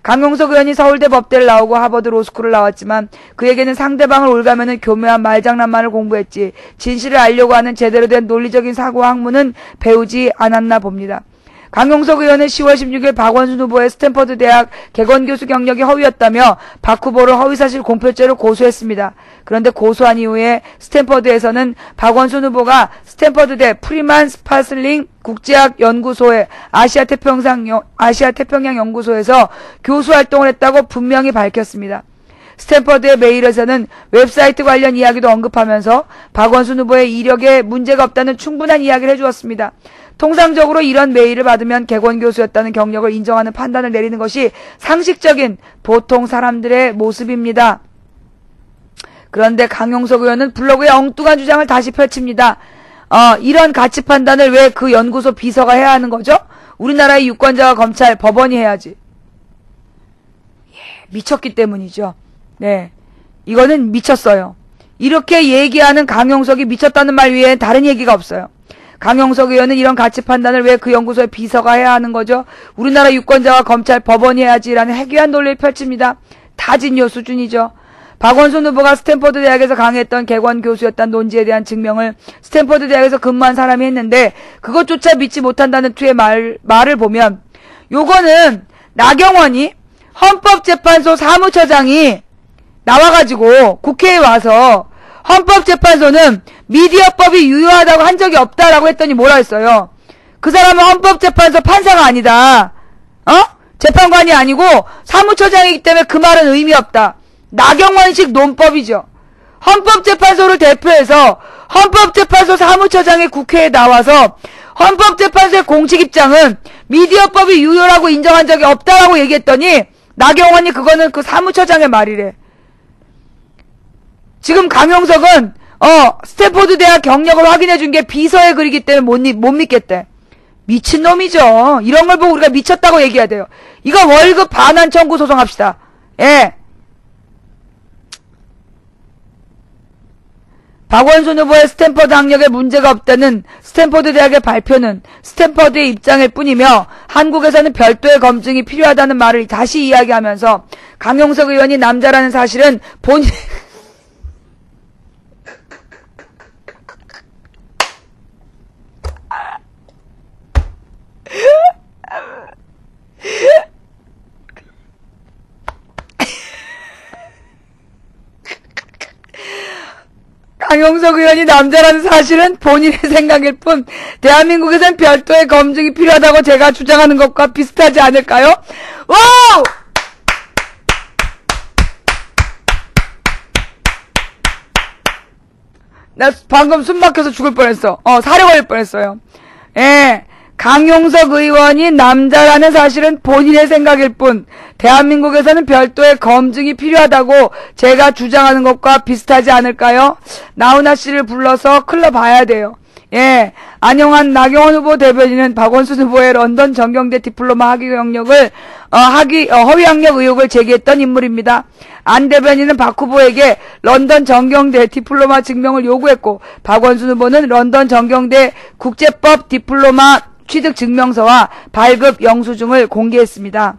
강용석 의원이 서울대 법대를 나오고 하버드 로스쿨을 나왔지만 그에게는 상대방을 올가매는 교묘한 말장난만을 공부했지 진실을 알려고 하는 제대로 된 논리적인 사고와 학문은 배우지 않았나 봅니다. 강용석 의원은 10월 16일 박원순 후보의 스탠퍼드 대학 개건교수 경력이 허위였다며 박 후보를 허위사실 공표죄로 고소했습니다. 그런데 고소한 이후에 스탠퍼드에서는 박원순 후보가 스탠퍼드대 프리만 스파슬링 국제학 연구소의 아시아 태평양 연구소에서 교수 활동을 했다고 분명히 밝혔습니다. 스탠퍼드의 메일에서는 웹사이트 관련 이야기도 언급하면서 박원순 후보의 이력에 문제가 없다는 충분한 이야기를 해주었습니다. 통상적으로 이런 메일을 받으면 개건교수였다는 경력을 인정하는 판단을 내리는 것이 상식적인 보통 사람들의 모습입니다. 그런데 강용석 의원은 블로그에 엉뚱한 주장을 다시 펼칩니다. 이런 가치 판단을 왜 그 연구소 비서가 해야 하는 거죠? 우리나라의 유권자와 검찰, 법원이 해야지. 미쳤기 때문이죠. 네, 이거는 미쳤어요. 이렇게 얘기하는 강용석이 미쳤다는 말 외에 다른 얘기가 없어요. 강용석 의원은 이런 가치 판단을 왜 그 연구소의 비서가 해야 하는 거죠? 우리나라 유권자와 검찰, 법원이 해야지라는 해괴한 논리를 펼칩니다. 타진요 수준이죠. 박원순 후보가 스탠퍼드 대학에서 강의했던 개관 교수였다는 논지에 대한 증명을 스탠퍼드 대학에서 근무한 사람이 했는데 그것조차 믿지 못한다는 투의 말을 보면 요거는 나경원이 헌법재판소 사무처장이 나와가지고 국회에 와서 헌법재판소는 미디어법이 유효하다고 한 적이 없다라고 했더니 뭐라 했어요? 그 사람은 헌법재판소 판사가 아니다. 재판관이 아니고 사무처장이기 때문에 그 말은 의미 없다. 나경원식 논법이죠. 헌법재판소를 대표해서 헌법재판소 사무처장이 국회에 나와서 헌법재판소의 공식 입장은 미디어법이 유효라고 인정한 적이 없다라고 얘기했더니 나경원이 그거는 그 사무처장의 말이래. 지금 강용석은 스탠퍼드 대학 경력을 확인해 준 게 비서의 글이기 때문에 못 믿겠대. 미친놈이죠. 이런 걸 보고 우리가 미쳤다고 얘기해야 돼요. 이거 월급 반환 청구 소송합시다. 예. 박원순 후보의 스탠퍼드 학력에 문제가 없다는 스탠퍼드 대학의 발표는 스탠퍼드의 입장일 뿐이며 한국에서는 별도의 검증이 필요하다는 말을 다시 이야기하면서 강용석 의원이 남자라는 사실은 본인 강용석 의원이 남자라는 사실은 본인의 생각일 뿐 대한민국에선 별도의 검증이 필요하다고 제가 주장하는 것과 비슷하지 않을까요? 와우! 나 방금 숨 막혀서 죽을 뻔했어. 사례 걸릴 뻔했어요. 예. 강용석 의원이 남자라는 사실은 본인의 생각일 뿐 대한민국에서는 별도의 검증이 필요하다고 제가 주장하는 것과 비슷하지 않을까요? 나훈아 씨를 불러서 클러봐야 돼요. 예, 안영환 나경원 후보 대변인은 박원순 후보의 런던 전경대 디플로마 학위 경력을 허위 학력 의혹을 제기했던 인물입니다. 안 대변인은 박 후보에게 런던 전경대 디플로마 증명을 요구했고 박원순 후보는 런던 전경대 국제법 디플로마 취득 증명서와 발급 영수증을 공개했습니다.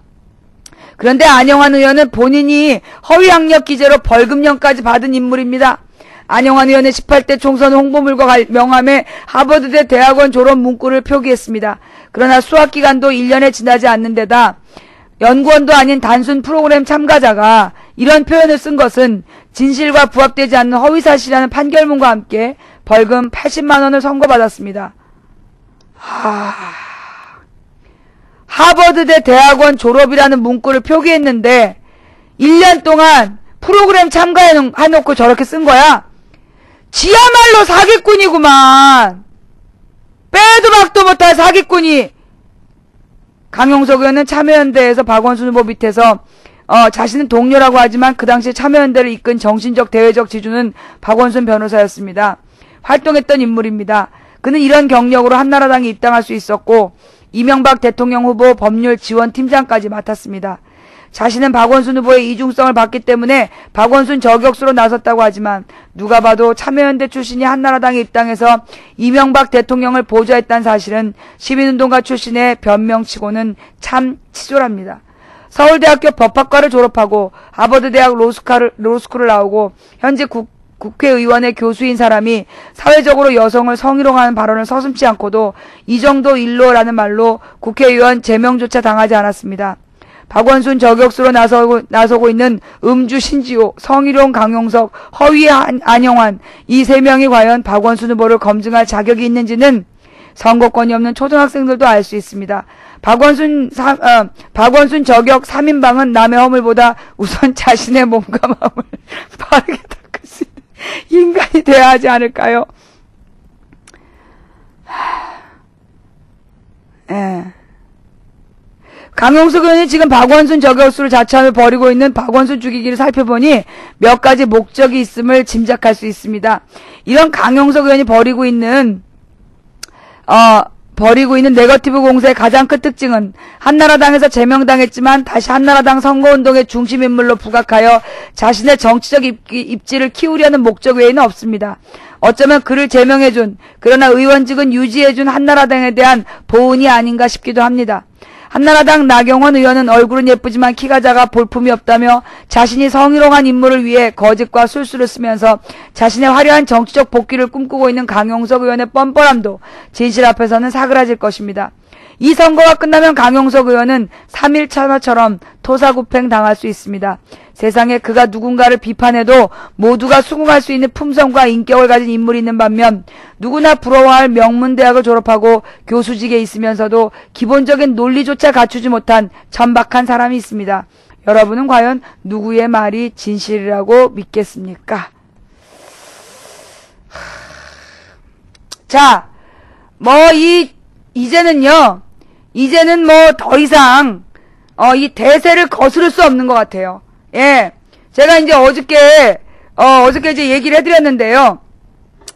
그런데 안영환 의원은 본인이 허위 학력 기재로 벌금형까지 받은 인물입니다. 안영환 의원의 18대 총선 홍보물과 명함에 하버드대 대학원 졸업 문구를 표기했습니다. 그러나 수학기간도 1년에 지나지 않는 데다 연구원도 아닌 단순 프로그램 참가자가 이런 표현을 쓴 것은 진실과 부합되지 않는 허위사실이라는 판결문과 함께 벌금 80만 원을 선고받았습니다. 하버드대 대학원 졸업이라는 문구를 표기했는데 1년 동안 프로그램 참가해놓고 저렇게 쓴 거야? 지야말로 사기꾼이구만. 빼도 박도 못할 사기꾼이. 강용석 의원은 참여연대에서 박원순 후보 밑에서 자신은 동료라고 하지만 그 당시 참여연대를 이끈 정신적 대외적 지주는 박원순 변호사였습니다. 활동했던 인물입니다. 그는 이런 경력으로 한나라당에 입당할 수 있었고 이명박 대통령 후보 법률 지원팀장까지 맡았습니다. 자신은 박원순 후보의 이중성을 봤기 때문에 박원순 저격수로 나섰다고 하지만 누가 봐도 참여연대 출신이 한나라당에 입당해서 이명박 대통령을 보좌했다는 사실은 시민운동가 출신의 변명치고는 참 치졸합니다. 서울대학교 법학과를 졸업하고 하버드대학 로스쿨을 나오고 현재 국회의원의 교수인 사람이 사회적으로 여성을 성희롱하는 발언을 서슴지 않고도 이 정도 일로라는 말로 국회의원 제명조차 당하지 않았습니다. 박원순 저격수로 나서고 있는 음주 신지호, 성희롱 강용석, 허위 안영환 이 세 명이 과연 박원순 후보를 검증할 자격이 있는지는 선거권이 없는 초등학생들도 알 수 있습니다. 박원순 저격 3인방은 남의 허물보다 우선 자신의 몸과 마음을 빠르게 닦을 수 있는 인간이 돼야 하지 않을까요? 예. 강용석 의원이 지금 박원순 저격수를 자처하며 벌이고 있는 박원순 죽이기를 살펴보니 몇 가지 목적이 있음을 짐작할 수 있습니다. 이런 강용석 의원이 벌이고 있는 네거티브 공세의 가장 큰 특징은 한나라당에서 제명당했지만 다시 한나라당 선거운동의 중심인물로 부각하여 자신의 정치적 입지를 키우려는 목적 외에는 없습니다. 어쩌면 그를 제명해준, 그러나 의원직은 유지해준 한나라당에 대한 보은이 아닌가 싶기도 합니다. 한나라당 나경원 의원은 얼굴은 예쁘지만 키가 작아 볼품이 없다며 자신이 성희롱한 인물을 위해 거짓과 술수를 쓰면서 자신의 화려한 정치적 복귀를 꿈꾸고 있는 강용석 의원의 뻔뻔함도 진실 앞에서는 사그라질 것입니다. 이 선거가 끝나면 강용석 의원은 3.1 참화처럼 토사구팽 당할 수 있습니다. 세상에 그가 누군가를 비판해도 모두가 수긍할 수 있는 품성과 인격을 가진 인물이 있는 반면 누구나 부러워할 명문대학을 졸업하고 교수직에 있으면서도 기본적인 논리조차 갖추지 못한 천박한 사람이 있습니다. 여러분은 과연 누구의 말이 진실이라고 믿겠습니까? 자, 이제는 더 이상 이 대세를 거스를 수 없는 것 같아요. 예. 제가 이제 어저께 이제 얘기를 해드렸는데요.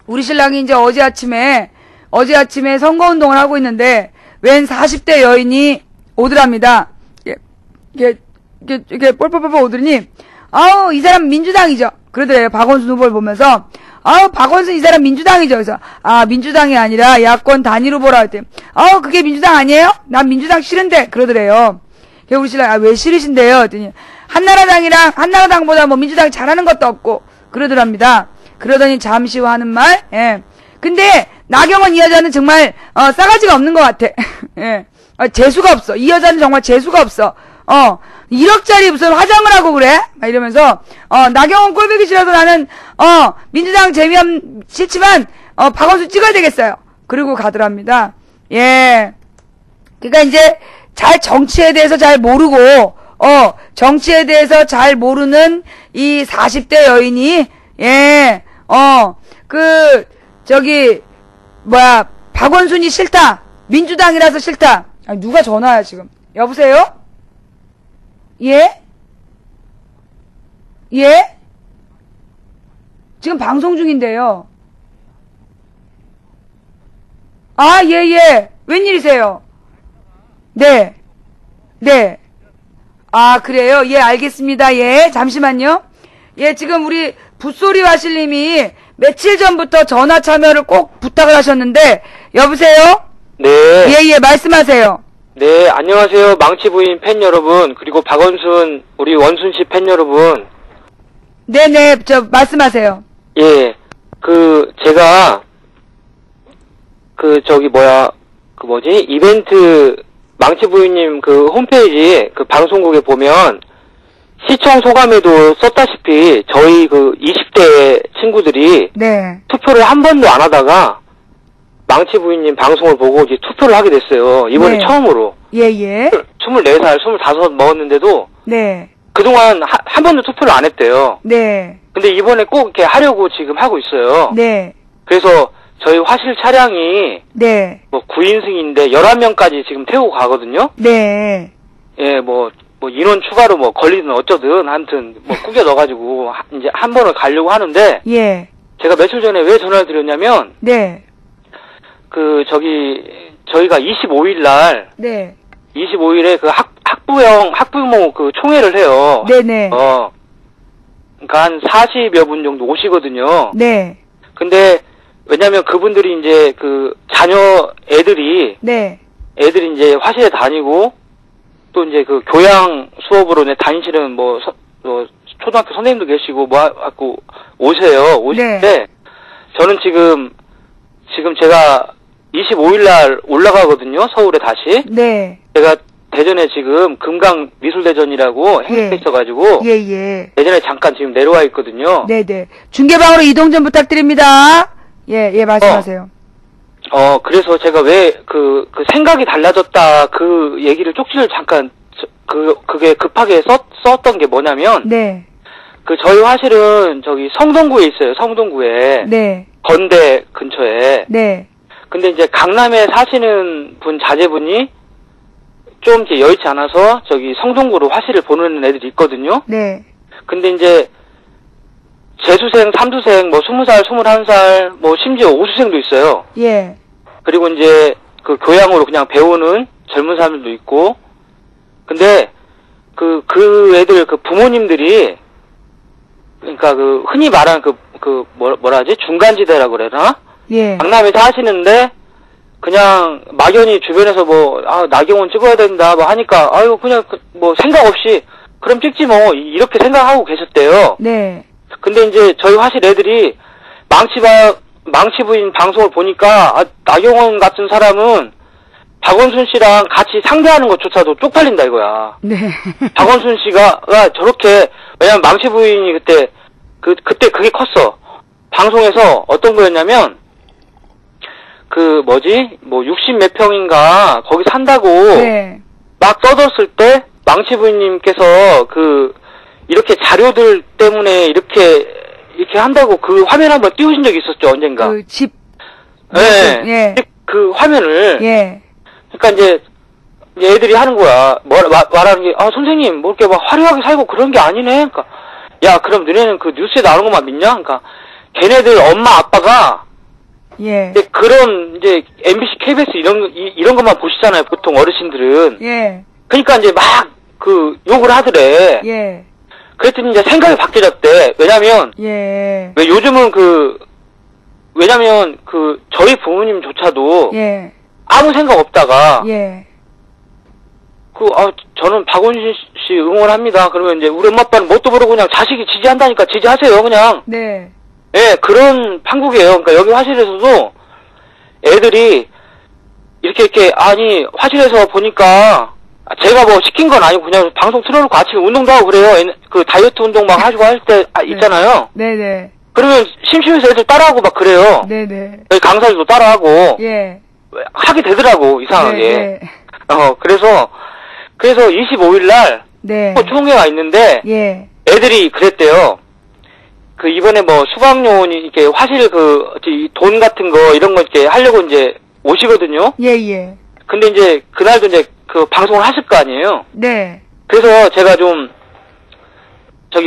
우리 신랑이 이제 어제 아침에 선거운동을 하고 있는데, 웬 40대 여인이 오더랍니다. 이게 뻘뻘뻘 오더니, 이 사람 민주당이죠. 그러더래요. 박원순 후보를 보면서, 박원순 이 사람 민주당이죠. 그래서, 민주당이 아니라 야권 단일 후보라 했더니, 그게 민주당 아니에요? 난 민주당 싫은데, 그러더래요. 우리 신랑, 왜 싫으신데요? 했더니, 한나라당보다 뭐 민주당이 잘하는 것도 없고, 그러더랍니다. 그러더니 잠시 후 하는 말, 예. 근데, 나경원 이 여자는 정말, 싸가지가 없는 것 같아. 예. 재수가 없어. 이 여자는 정말 재수가 없어. 1억짜리 무슨 화장을 하고 그래? 막 이러면서, 나경원 꼴보기 싫어서 나는, 민주당 싫지만, 박원순 찍어야 되겠어요. 그리고 가더랍니다. 예. 그러니까 이제, 정치에 대해서 잘 모르고, 정치에 대해서 잘 모르는 이 40대 여인이, 예, 박원순이 싫다. 민주당이라서 싫다. 누가 전화야, 지금. 여보세요? 예? 예? 지금 방송 중인데요. 예. 웬일이세요? 네. 네. 그래요? 예, 알겠습니다. 예, 잠시만요. 예, 지금 우리 붓소리 와실님이 며칠 전부터 전화 참여를 꼭 부탁을 하셨는데, 여보세요? 네. 예, 말씀하세요. 네, 안녕하세요. 망치부인 팬 여러분, 그리고 박원순, 우리 원순 씨 팬 여러분. 네네, 말씀하세요. 예, 제가, 이벤트, 망치부인님 홈페이지, 방송국에 보면, 시청 소감에도 썼다시피, 저희 20대 친구들이, 네. 투표를 한 번도 안 하다가, 망치부인님 방송을 보고 이제 투표를 하게 됐어요. 이번에 네. 처음으로. 예. 24살, 25 먹었는데도, 네. 그동안 한 번도 투표를 안 했대요. 네. 근데 이번에 꼭 이렇게 하려고 지금 하고 있어요. 네. 그래서 저희 화실 차량이 네. 9인승인데 11명까지 지금 태우고 가거든요. 네. 예, 인원 추가로 걸리든 어쩌든 하여튼 꾸겨 넣어가지고 이제 한 번을 가려고 하는데 예. 제가 며칠 전에 왜 전화를 드렸냐면 네. 저희가 25일 날 네. 25일에 학부모 총회를 해요. 네네. 그러니까 한 40여 분 정도 오시거든요. 네. 근데 왜냐면 그분들이 이제 애들이 네. 이제 화실에 다니고 또 이제 교양 수업으로 다니시는 초등학교 선생님도 계시고 갖고 오세요. 오시는데 네. 저는 지금 제가 25일 날 올라가거든요. 서울에 다시. 네. 제가 대전에 지금 금강미술대전이라고 행사가 있어가지고 예. 대전에 잠깐 지금 내려와 있거든요. 네네. 중계방으로 이동 좀 부탁드립니다. 예, 말씀하세요. 그래서 제가 왜 생각이 달라졌다 얘기를 쪽지를 잠깐 그게 급하게 썼던 게 뭐냐면 네. 저희 화실은 성동구에 있어요. 성동구에. 네. 건대 근처에. 네. 근데 이제 강남에 사시는 자제분이 좀 이제 여의치 않아서 성동구로 화실을 보내는 애들이 있거든요. 네. 근데 이제 재수생, 삼수생, 20살, 21살, 심지어 5수생도 있어요. 예. 그리고 이제 교양으로 그냥 배우는 젊은 사람들도 있고. 근데 그 애들 부모님들이 그러니까 흔히 말하는 뭐라 하지? 중간지대라고 그래나? 예. 강남에 사시는데 그냥 막연히 주변에서 나경원 찍어야 된다 하니까 그냥 생각 없이 그럼 찍지 이렇게 생각하고 계셨대요. 네. 근데 이제 저희 화실 애들이 망치부인 방송을 보니까 나경원 같은 사람은 박원순 씨랑 같이 상대하는 것조차도 쪽팔린다 이거야. 네. 박원순 씨가 저렇게 왜냐면 망치부인이 그때 그게 컸어. 방송에서 어떤 거였냐면 60 몇 평인가 거기 산다고 네. 막 떠들었을 때 망치부인님께서 이렇게 자료들 때문에 이렇게 한다고 화면 한번 띄우신 적이 있었죠, 언젠가. 집. 네. 예. 화면을. 예. 그러니까 이제 애들이 하는 거야. 말하는 게, 선생님, 이렇게 화려하게 살고 그런 게 아니네. 그러니까, 야, 그럼 너네는 뉴스에 나오는 것만 믿냐? 그러니까, 걔네들 엄마, 아빠가, 예. 그런, 이제, MBC, KBS 이런 것만 보시잖아요, 보통 어르신들은. 예. 그러니까 이제 욕을 하더래. 예. 그랬더니 이제 생각이 바뀌어졌대. 왜냐면, 예. 왜 요즘은 왜냐면, 저희 부모님조차도, 예. 아무 생각 없다가, 예. 저는 박원순 씨 응원합니다. 그러면 이제 우리 엄마 아빠는 뭣도 모르고 그냥 자식이 지지한다니까 지지하세요, 그냥. 네. 예, 그런 판국이에요. 그러니까 여기 화실에서도 애들이 이렇게, 아니, 화실에서 보니까, 제가 뭐 시킨 건 아니고 그냥 방송 틀어놓고 아침에 운동도 하고 그래요. 그 다이어트 운동 막 하시고 할 때 있잖아요. 네네. 그러면 심심해서 애들 따라하고 막 그래요. 네네. 여기 강사들도 따라하고. 예. 하게 되더라고, 이상하게. 네. 그래서 25일 날, 네. 총회가 있는데, 예. 애들이 그랬대요. 이번에 뭐 수강료원이 이렇게 화실 돈 같은 거 이런 거 이렇게 하려고 이제 오시거든요. 예, 예. 근데 이제 그날도 이제 방송을 하실 거 아니에요. 네. 그래서 제가 좀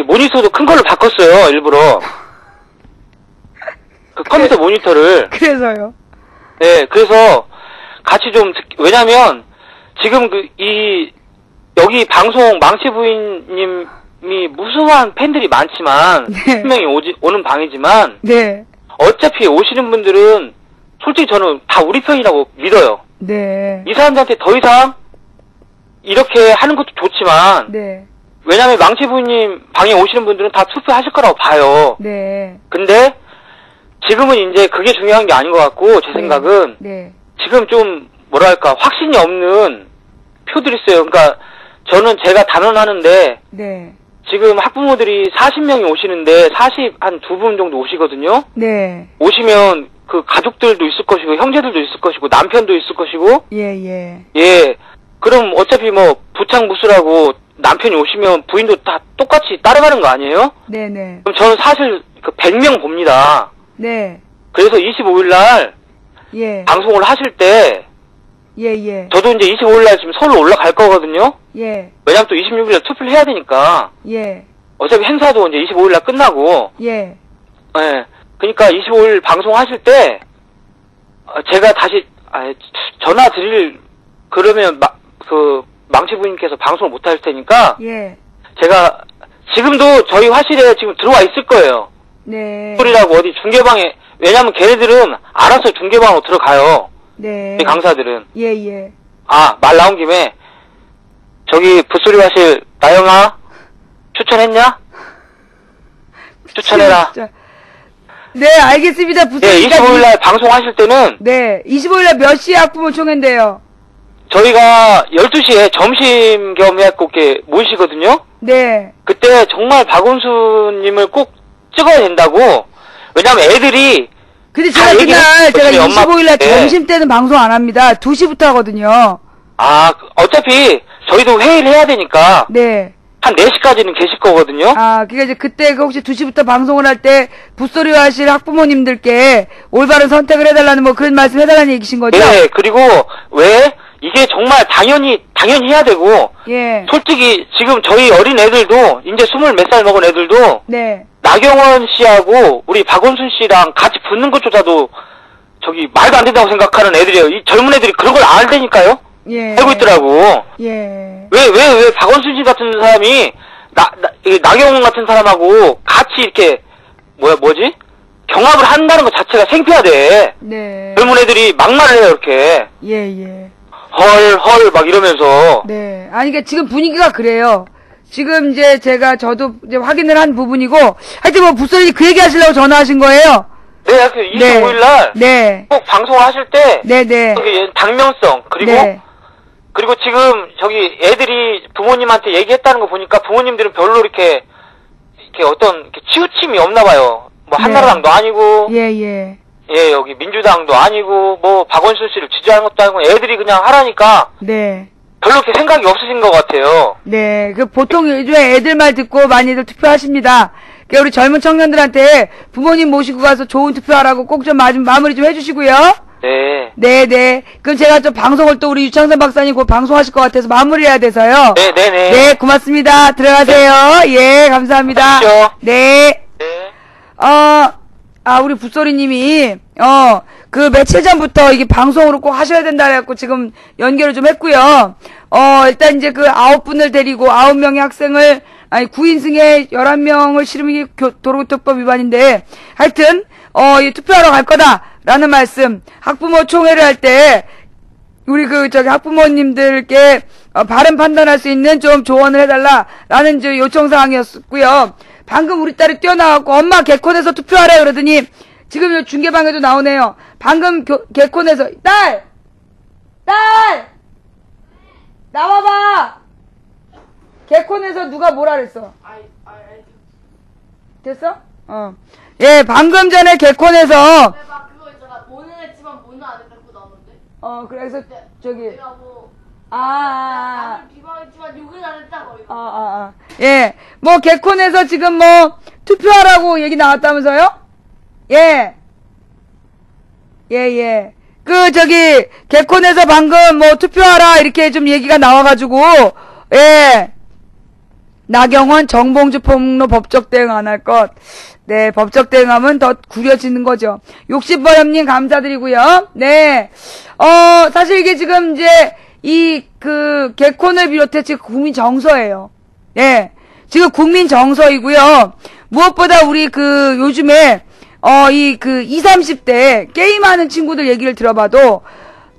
모니터도 큰 걸로 바꿨어요, 일부러. 컴퓨터 모니터를. 그래서요. 네, 그래서 같이 왜냐면 지금 여기 방송 망치 부인님이 무수한 팬들이 많지만, 네. 분명히 오는 방이지만, 네. 어차피 오시는 분들은 솔직히 저는 다 우리 편이라고 믿어요. 네. 이 사람들한테 더 이상 이렇게 하는 것도 좋지만, 네. 왜냐면 망치 부인님 방에 오시는 분들은 다 투표하실 거라고 봐요. 네. 근데 지금은 이제 그게 중요한 게 아닌 것 같고, 제 생각은 네. 지금 좀 뭐랄까 확신이 없는 표들이 있어요. 그러니까 저는 제가 단언하는데, 네. 지금 학부모들이 40명이 오시는데 한 2분 정도 오시거든요. 네. 오시면 가족들도 있을 것이고 형제들도 있을 것이고 남편도 있을 것이고. 예. 예. 그럼 어차피 뭐 부창부수라고 남편이 오시면 부인도 다 똑같이 따라가는 거 아니에요? 네네. 그럼 저는 사실 100명 봅니다. 네. 그래서 25일 날 예. 방송을 하실 때 예. 저도 이제 25일 날 지금 서울로 올라갈 거거든요. 예. 왜냐면 또 26일 날 투표를 해야 되니까. 예. 어차피 행사도 이제 25일 날 끝나고. 예. 예. 그러니까 25일 방송하실 때 제가 다시 전화 드릴 그러면 망치 부인께서 방송을 못 할 테니까. 예. 제가 지금도 저희 화실에 지금 들어와 있을 거예요. 네. 소리라고 어디 중계방에. 왜냐면 걔네들은 알아서 중계방으로 들어가요. 네. 이 강사들은. 예. 말 나온 김에 저기 붓소리 화실 나영아 추천했냐? 추천해라. 진짜. 네, 알겠습니다. 네, 25일날 방송하실 때는 네, 25일날 몇 시에 학부모 총회인데요? 저희가 12시에 점심 겸 해갖고 이렇게 모이시거든요. 네. 그때 정말 박원순님을 꼭 찍어야 된다고. 왜냐면 애들이 근데 제가 그날 제가 25일날 점심 때는 방송 안 합니다. 2시부터 하거든요. 어차피 저희도 회의를 해야 되니까. 네. 한 4시까지는 계실 거거든요. 그러니까 이제 그때 혹시 2시부터 방송을 할 때 붓소리 하실 학부모님들께 올바른 선택을 해달라는 뭐 그런 말씀 해달라는 얘기신 거죠? 네, 그리고 왜 이게 정말 당연히 해야 되고. 예. 솔직히 지금 저희 어린 애들도 이제 20 몇 살 먹은 애들도. 네. 나경원 씨하고 우리 박원순 씨랑 같이 붙는 것조차도 말도 안 된다고 생각하는 애들이에요. 이 젊은 애들이 그런 걸 알다니까요. 예. 알고 있더라고. 예. 왜 박원순 씨 같은 사람이 나경원 같은 사람하고 같이 이렇게 뭐지? 경합을 한다는 것 자체가 창피하대. 네. 젊은 애들이 막말을 해요, 이렇게. 예. 헐 막 이러면서. 네. 그러니까 지금 분위기가 그래요. 지금 이제 저도 이제 확인을 한 부분이고, 하여튼 뭐 붓소리 그 얘기 하시려고 전화하신 거예요? 네, 25일날. 네. 꼭 방송을 하실 때. 네네. 당면성, 그리고. 네. 그리고 지금 애들이 부모님한테 얘기했다는 거 보니까 부모님들은 별로 이렇게 어떤 치우침이 없나 봐요. 뭐 한나라당도 아니고. 예. 예, 여기 민주당도 아니고, 뭐 박원순 씨를 지지하는 것도 아니고, 애들이 그냥 하라니까. 네. 별로 이렇게 생각이 없으신 것 같아요. 네. 보통 요즘에 애들 말 듣고 많이들 투표하십니다. 그러니까 우리 젊은 청년들한테 부모님 모시고 가서 좋은 투표하라고 꼭 좀 마무리 좀 해주시고요. 네. 그럼 제가 좀 방송을 또 우리 유창선 박사님 곧 방송하실 것 같아서 마무리해야 돼서요. 네네네. 네, 고맙습니다. 들어가세요. 예, 감사합니다. 그렇죠. 네. 네. 우리 붓소리님이, 며칠 전부터 이게 방송으로 꼭 하셔야 된다 해갖고 지금 연결을 좀 했고요. 일단 이제 9분을 데리고 9명의 학생을, 9인승에 11명을 실으면 이게 도로교통법 위반인데, 하여튼, 이 투표하러 갈 거다라는 말씀, 학부모 총회를 할 때, 우리 학부모님들께, 바른 판단할 수 있는 좀 조언을 해달라라는 요청사항이었고요. 방금 우리 딸이 뛰어나왔고, 엄마 개콘에서 투표하라 그러더니, 지금 중계방에도 나오네요. 방금 개콘에서, 딸! 나와봐! 개콘에서 누가 뭐라 그랬어? 됐어? 예, 방금 전에 개콘에서. 그거 있잖아. 모는 했지만 모는 안 했다고 나오는데. 그래서, 내가 뭐. 비방했지만 욕은 안 했다고. 예, 개콘에서 지금 투표하라고 얘기 나왔다면서요? 예. 개콘에서 방금 투표하라 이렇게 좀 얘기가 나와가지고, 예. 나경원, 정봉주 폭로 법적 대응 안 할 것. 네, 법적 대응하면 더 구려지는 거죠. 욕심버렴님 감사드리고요. 네. 사실 이게 지금 이제, 개콘을 비롯해 지금 국민 정서예요. 네. 지금 국민 정서이고요. 무엇보다 우리 요즘에, 20, 30대 게임하는 친구들 얘기를 들어봐도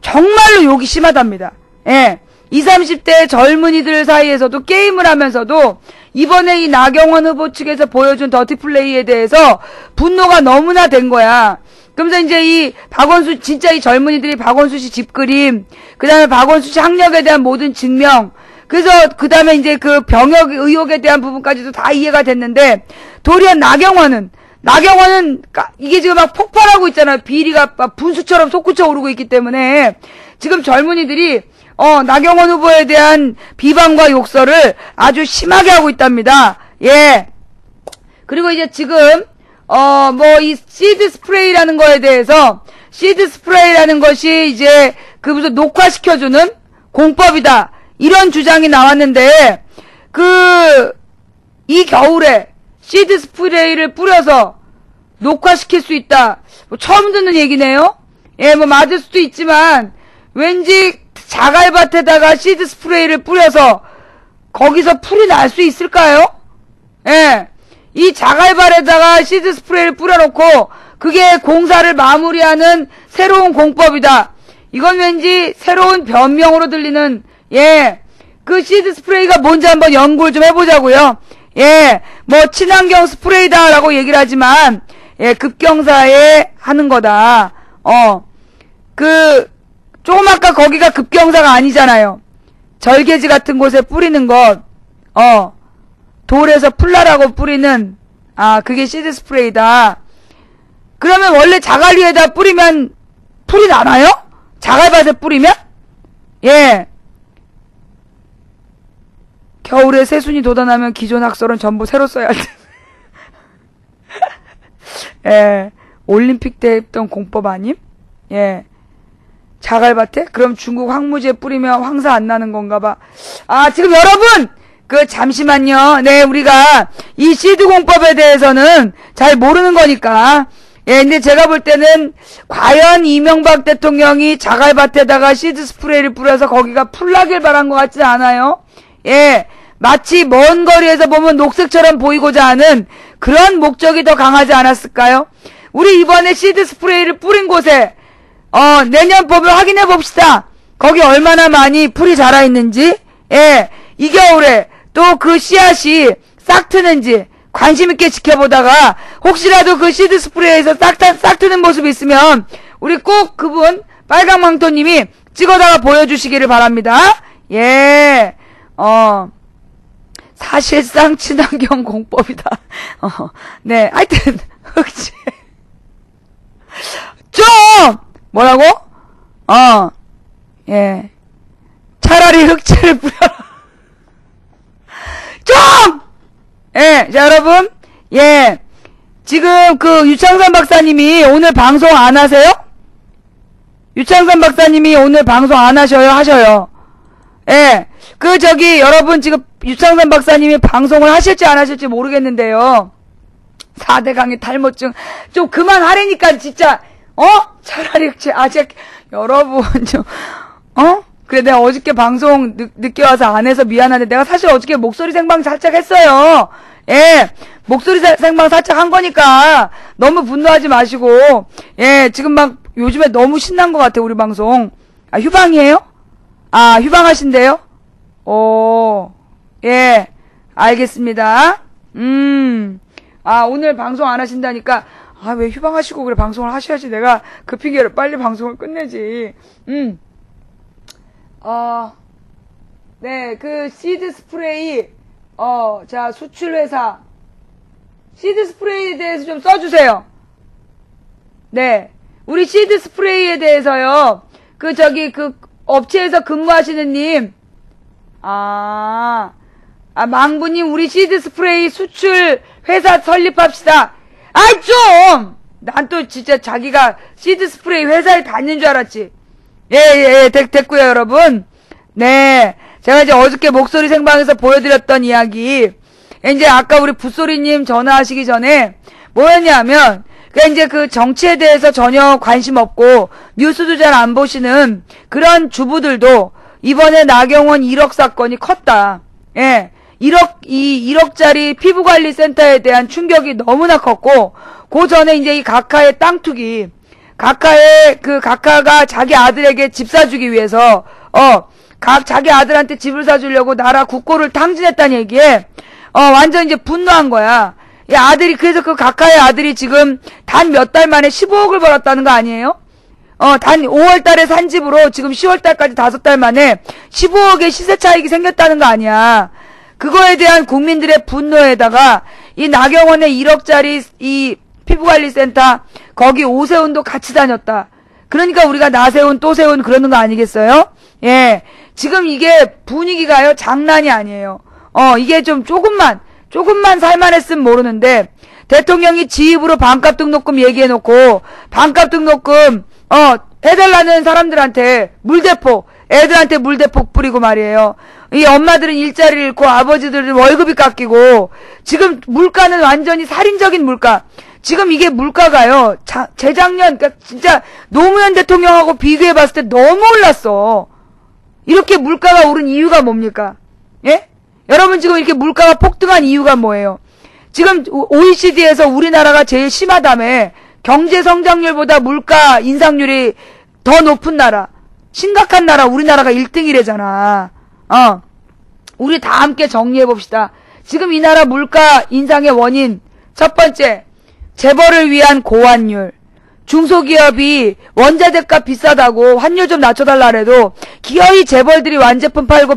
정말로 욕이 심하답니다. 예. 20, 30대 젊은이들 사이에서도 게임을 하면서도 이번에 이 나경원 후보 측에서 보여준 더티 플레이에 대해서 분노가 너무나 된 거야. 그러면서 이제 박원순, 진짜 이 젊은이들이 박원순 씨 집그림, 그 다음에 박원순 씨 학력에 대한 모든 증명, 그래서 그 다음에 이제 병역 의혹에 대한 부분까지도 다 이해가 됐는데, 도리어 나경원은 이게 지금 막 폭발하고 있잖아요. 비리가 막 분수처럼 솟구쳐 오르고 있기 때문에 지금 젊은이들이 나경원 후보에 대한 비방과 욕설을 아주 심하게 하고 있답니다. 예. 그리고 이제 지금 이 시드 스프레이라는 거에 대해서 시드 스프레이라는 것이 이제 무슨 녹화시켜주는 공법이다. 이런 주장이 나왔는데 이 겨울에 시드 스프레이를 뿌려서 녹화시킬 수 있다. 처음 듣는 얘기네요. 예, 맞을 수도 있지만 왠지 자갈밭에다가 시드 스프레이를 뿌려서 거기서 풀이 날 수 있을까요? 예. 이 자갈밭에다가 시드 스프레이를 뿌려놓고 그게 공사를 마무리하는 새로운 공법이다. 이건 왠지 새로운 변명으로 들리는, 예. 시드 스프레이가 뭔지 한번 연구를 좀 해보자고요. 예. 친환경 스프레이다라고 얘기를 하지만, 예, 급경사에 하는 거다. 조금 아까 거기가 급경사가 아니잖아요. 절개지 같은 곳에 뿌리는 것, 돌에서 풀나라고 뿌리는, 그게 시드 스프레이다. 그러면 원래 자갈 위에다 뿌리면 풀이 나나요? 자갈밭에 뿌리면? 예. 겨울에 새순이 돋아나면 기존 학설은 전부 새로 써야 할 때. 예. 올림픽 때 했던 공법 아님? 예. 자갈밭에? 그럼 중국 황무지에 뿌리면 황사 안 나는 건가 봐. 지금 여러분! 잠시만요. 네, 우리가 이 시드 공법에 대해서는 잘 모르는 거니까. 예, 근데 제가 볼 때는 과연 이명박 대통령이 자갈밭에다가 시드 스프레이를 뿌려서 거기가 풀나길 바란 것 같지 않아요? 예. 마치 먼 거리에서 보면 녹색처럼 보이고자 하는 그런 목적이 더 강하지 않았을까요? 우리 이번에 시드 스프레이를 뿌린 곳에 내년 봄을 확인해 봅시다. 거기 얼마나 많이 풀이 자라 있는지. 예. 이 겨울에 또 씨앗이 싹 트는지 관심 있게 지켜보다가 혹시라도 시드 스프레이에서 싹 트는 모습이 있으면 우리 꼭 그분 빨강망토님이 찍어다가 보여주시기를 바랍니다. 예. 사실상 친환경 공법이다. 네, 하여튼 흑지 좀 뭐라고? 예, 차라리 흑지를 뿌려라. 좀! 예, 자 여러분, 예, 지금 유창선 박사님이 오늘 방송 안 하세요? 유창선 박사님이 오늘 방송 안 하셔요. 예, 여러분 지금 유창선 박사님이 방송을 하실지 안 하실지 모르겠는데요. 4대강의 탈모증 좀 그만하라니까 진짜. 차라리 여러분 좀 그래, 내가 어저께 방송 늦게 와서 안 해서 미안한데, 내가 사실 어저께 목소리 생방 살짝 했어요. 예, 목소리 생방 살짝 한 거니까, 너무 분노하지 마시고, 예, 지금 막, 요즘에 너무 신난 것 같아, 우리 방송. 아, 휴방이에요? 아, 휴방하신대요? 예, 알겠습니다. 아, 오늘 방송 안 하신다니까, 아, 왜 휴방하시고 그래, 방송을 하셔야지. 내가 그 핑계로 빨리 방송을 끝내지. 네, 그 시드 스프레이, 자, 수출회사. 시드 스프레이에 대해서 좀 써주세요. 네. 우리 시드 스프레이에 대해서요. 그 업체에서 근무하시는 님. 망부님, 우리 시드 스프레이 수출 회사 설립합시다. 아이, 좀! 난 또 진짜 자기가 시드 스프레이 회사에 다니는 줄 알았지. 예, 됐고요, 여러분. 네. 제가 이제 어저께 목소리 생방에서 보여드렸던 이야기. 이제 아까 우리 붓소리님 전화하시기 전에 뭐였냐면, 이제 그 정치에 대해서 전혀 관심 없고, 뉴스도 잘 안 보시는 그런 주부들도 이번에 나경원 1억 사건이 컸다. 예. 1억짜리 피부관리센터에 대한 충격이 너무나 컸고, 그 전에 이제 이 각하의 땅 투기, 각하가 자기 아들에게 집 사주기 위해서, 자기 아들한테 집을 사주려고 나라 국고를 탕진했다는 얘기에, 완전 이제 분노한 거야. 이 아들이, 그래서 그 각하의 아들이 지금 단 몇 달 만에 15억을 벌었다는 거 아니에요? 단 5월 달에 산 집으로 지금 10월 달까지 5달 만에 15억의 시세 차익이 생겼다는 거 아니야. 그거에 대한 국민들의 분노에다가 이 나경원의 1억짜리 이 피부관리센터 거기 오세훈도 같이 다녔다. 그러니까 우리가 나세훈 또 세훈 그러는 거 아니겠어요? 예. 지금 이게 분위기가요 장난이 아니에요. 이게 좀 조금만 살만했으면 모르는데 대통령이 지입으로 반값 등록금 얘기해놓고 반값 등록금 해달라는 사람들한테 애들한테 물대포 뿌리고 말이에요. 이 엄마들은 일자리를 잃고 아버지들은 월급이 깎이고 지금 물가는 완전히 살인적인 물가. 지금 이게 물가가요. 재작년 그러니까 진짜 노무현 대통령하고 비교해봤을 때 너무 올랐어. 이렇게 물가가 오른 이유가 뭡니까? 예? 여러분 지금 이렇게 물가가 폭등한 이유가 뭐예요? 지금 OECD에서 우리나라가 제일 심하다며 경제 성장률보다 물가 인상률이 더 높은 나라, 심각한 나라 우리나라가 1등이래잖아. 우리 다 함께 정리해봅시다. 지금 이 나라 물가 인상의 원인 첫 번째, 재벌을 위한 고환율. 중소기업이 원자재값 비싸다고 환율 좀 낮춰달라 그래도 기어이 재벌들이 완제품 팔고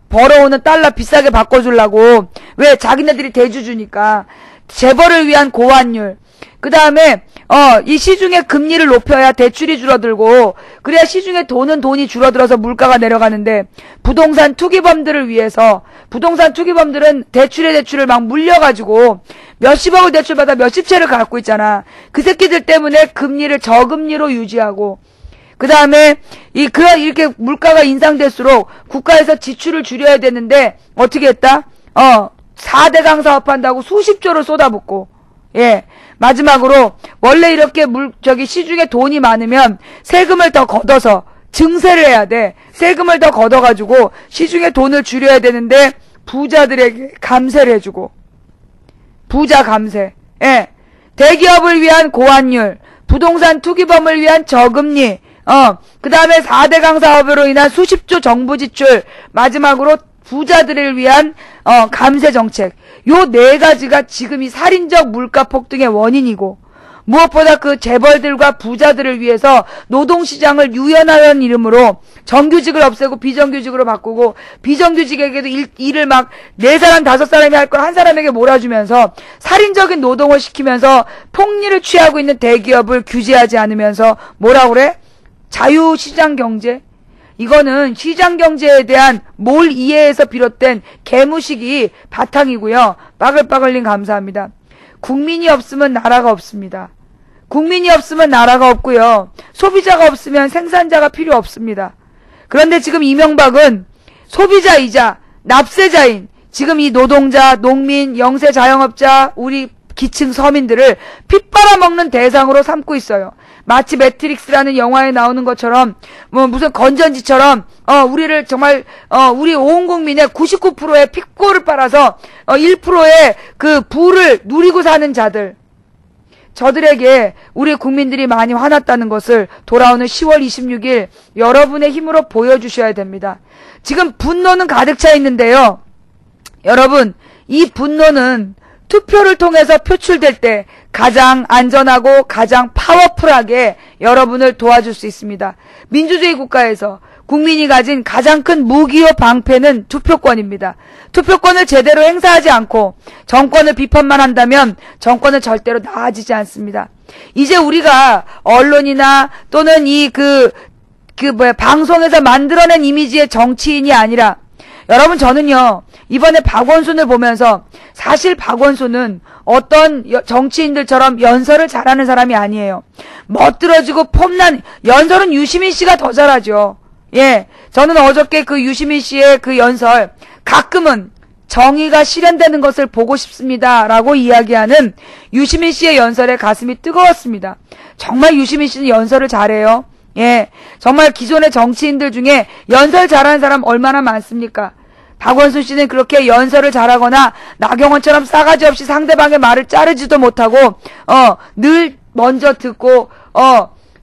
벌어오는 달러 비싸게 바꿔주려고. 왜? 자기네들이 대주주니까. 재벌을 위한 고환율. 그 다음에 이 시중에 금리를 높여야 대출이 줄어들고 그래야 시중에 돈이 줄어들어서 물가가 내려가는데 부동산 투기범들을 위해서 부동산 투기범들은 대출을 막 물려가지고 몇십억을 대출받아 몇십 채를 갖고 있잖아. 그 새끼들 때문에 금리를 저금리로 유지하고 그 다음에 이렇게 물가가 인상될수록 국가에서 지출을 줄여야 되는데 어떻게 했다? 4대강 사업한다고 수십조를 쏟아붓고 예. 마지막으로 원래 이렇게 시중에 돈이 많으면 세금을 더 걷어서 증세를 해야 돼. 세금을 더 걷어가지고 시중에 돈을 줄여야 되는데 부자들에게 감세를 해주고 부자 감세. 예. 대기업을 위한 고환율, 부동산 투기범을 위한 저금리, 그 다음에 4대강 사업으로 인한 수십조 정부 지출, 마지막으로 부자들을 위한 감세 정책. 요 네 가지가 지금 이 살인적 물가 폭등의 원인이고 무엇보다 그 재벌들과 부자들을 위해서 노동시장을 유연하는 이름으로 정규직을 없애고 비정규직으로 바꾸고 비정규직에게도 일을 막 4사람 5사람이 할 걸 한 사람에게 몰아주면서 살인적인 노동을 시키면서 폭리를 취하고 있는 대기업을 규제하지 않으면서 뭐라 그래? 자유시장 경제? 이거는 시장 경제에 대한 몰 이해에서 비롯된 개무식이 바탕이고요. 빠글빠글님 감사합니다. 국민이 없으면 나라가 없습니다. 국민이 없으면 나라가 없고요. 소비자가 없으면 생산자가 필요 없습니다. 그런데 지금 이명박은 소비자이자 납세자인 지금 이 노동자, 농민, 영세 자영업자, 우리 기층 서민들을 핏빨아먹는 대상으로 삼고 있어요. 마치 매트릭스라는 영화에 나오는 것처럼 뭐 무슨 건전지처럼 우리를 정말 우리 온 국민의 99%의 핏골을 빨아서 1%의 그 부를 누리고 사는 자들, 저들에게 우리 국민들이 많이 화났다는 것을 돌아오는 10월 26일 여러분의 힘으로 보여주셔야 됩니다. 지금 분노는 가득 차 있는데요. 여러분, 이 분노는 투표를 통해서 표출될 때 가장 안전하고 가장 파워풀하게 여러분을 도와줄 수 있습니다. 민주주의 국가에서 국민이 가진 가장 큰 무기요 방패는 투표권입니다. 투표권을 제대로 행사하지 않고 정권을 비판만 한다면 정권은 절대로 나아지지 않습니다. 이제 우리가 언론이나 또는 방송에서 만들어낸 이미지의 정치인이 아니라, 여러분, 저는요, 이번에 박원순을 보면서 사실 박원순은 어떤 정치인들처럼 연설을 잘하는 사람이 아니에요. 멋들어지고 폼난 연설은 유시민 씨가 더 잘하죠. 예, 저는 어저께 그 유시민 씨의 그 연설, 가끔은 정의가 실현되는 것을 보고 싶습니다 라고 이야기하는 유시민 씨의 연설에 가슴이 뜨거웠습니다. 정말 유시민 씨는 연설을 잘해요. 예, 정말 기존의 정치인들 중에 연설 잘하는 사람 얼마나 많습니까? 박원순 씨는 그렇게 연설을 잘하거나 나경원처럼 싸가지 없이 상대방의 말을 자르지도 못하고 늘 먼저 듣고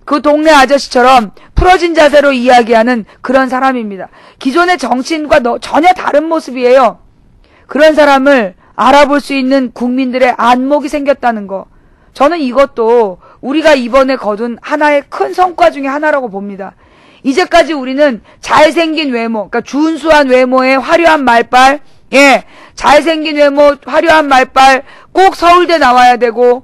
그 동네 아저씨처럼 풀어진 자세로 이야기하는 그런 사람입니다. 기존의 정치인과 전혀 다른 모습이에요. 그런 사람을 알아볼 수 있는 국민들의 안목이 생겼다는 거, 저는 이것도 우리가 이번에 거둔 하나의 큰 성과 중에 하나라고 봅니다. 이제까지 우리는 잘생긴 외모, 그러니까 준수한 외모의 화려한 말빨, 예, 잘생긴 외모, 화려한 말빨, 꼭 서울대 나와야 되고,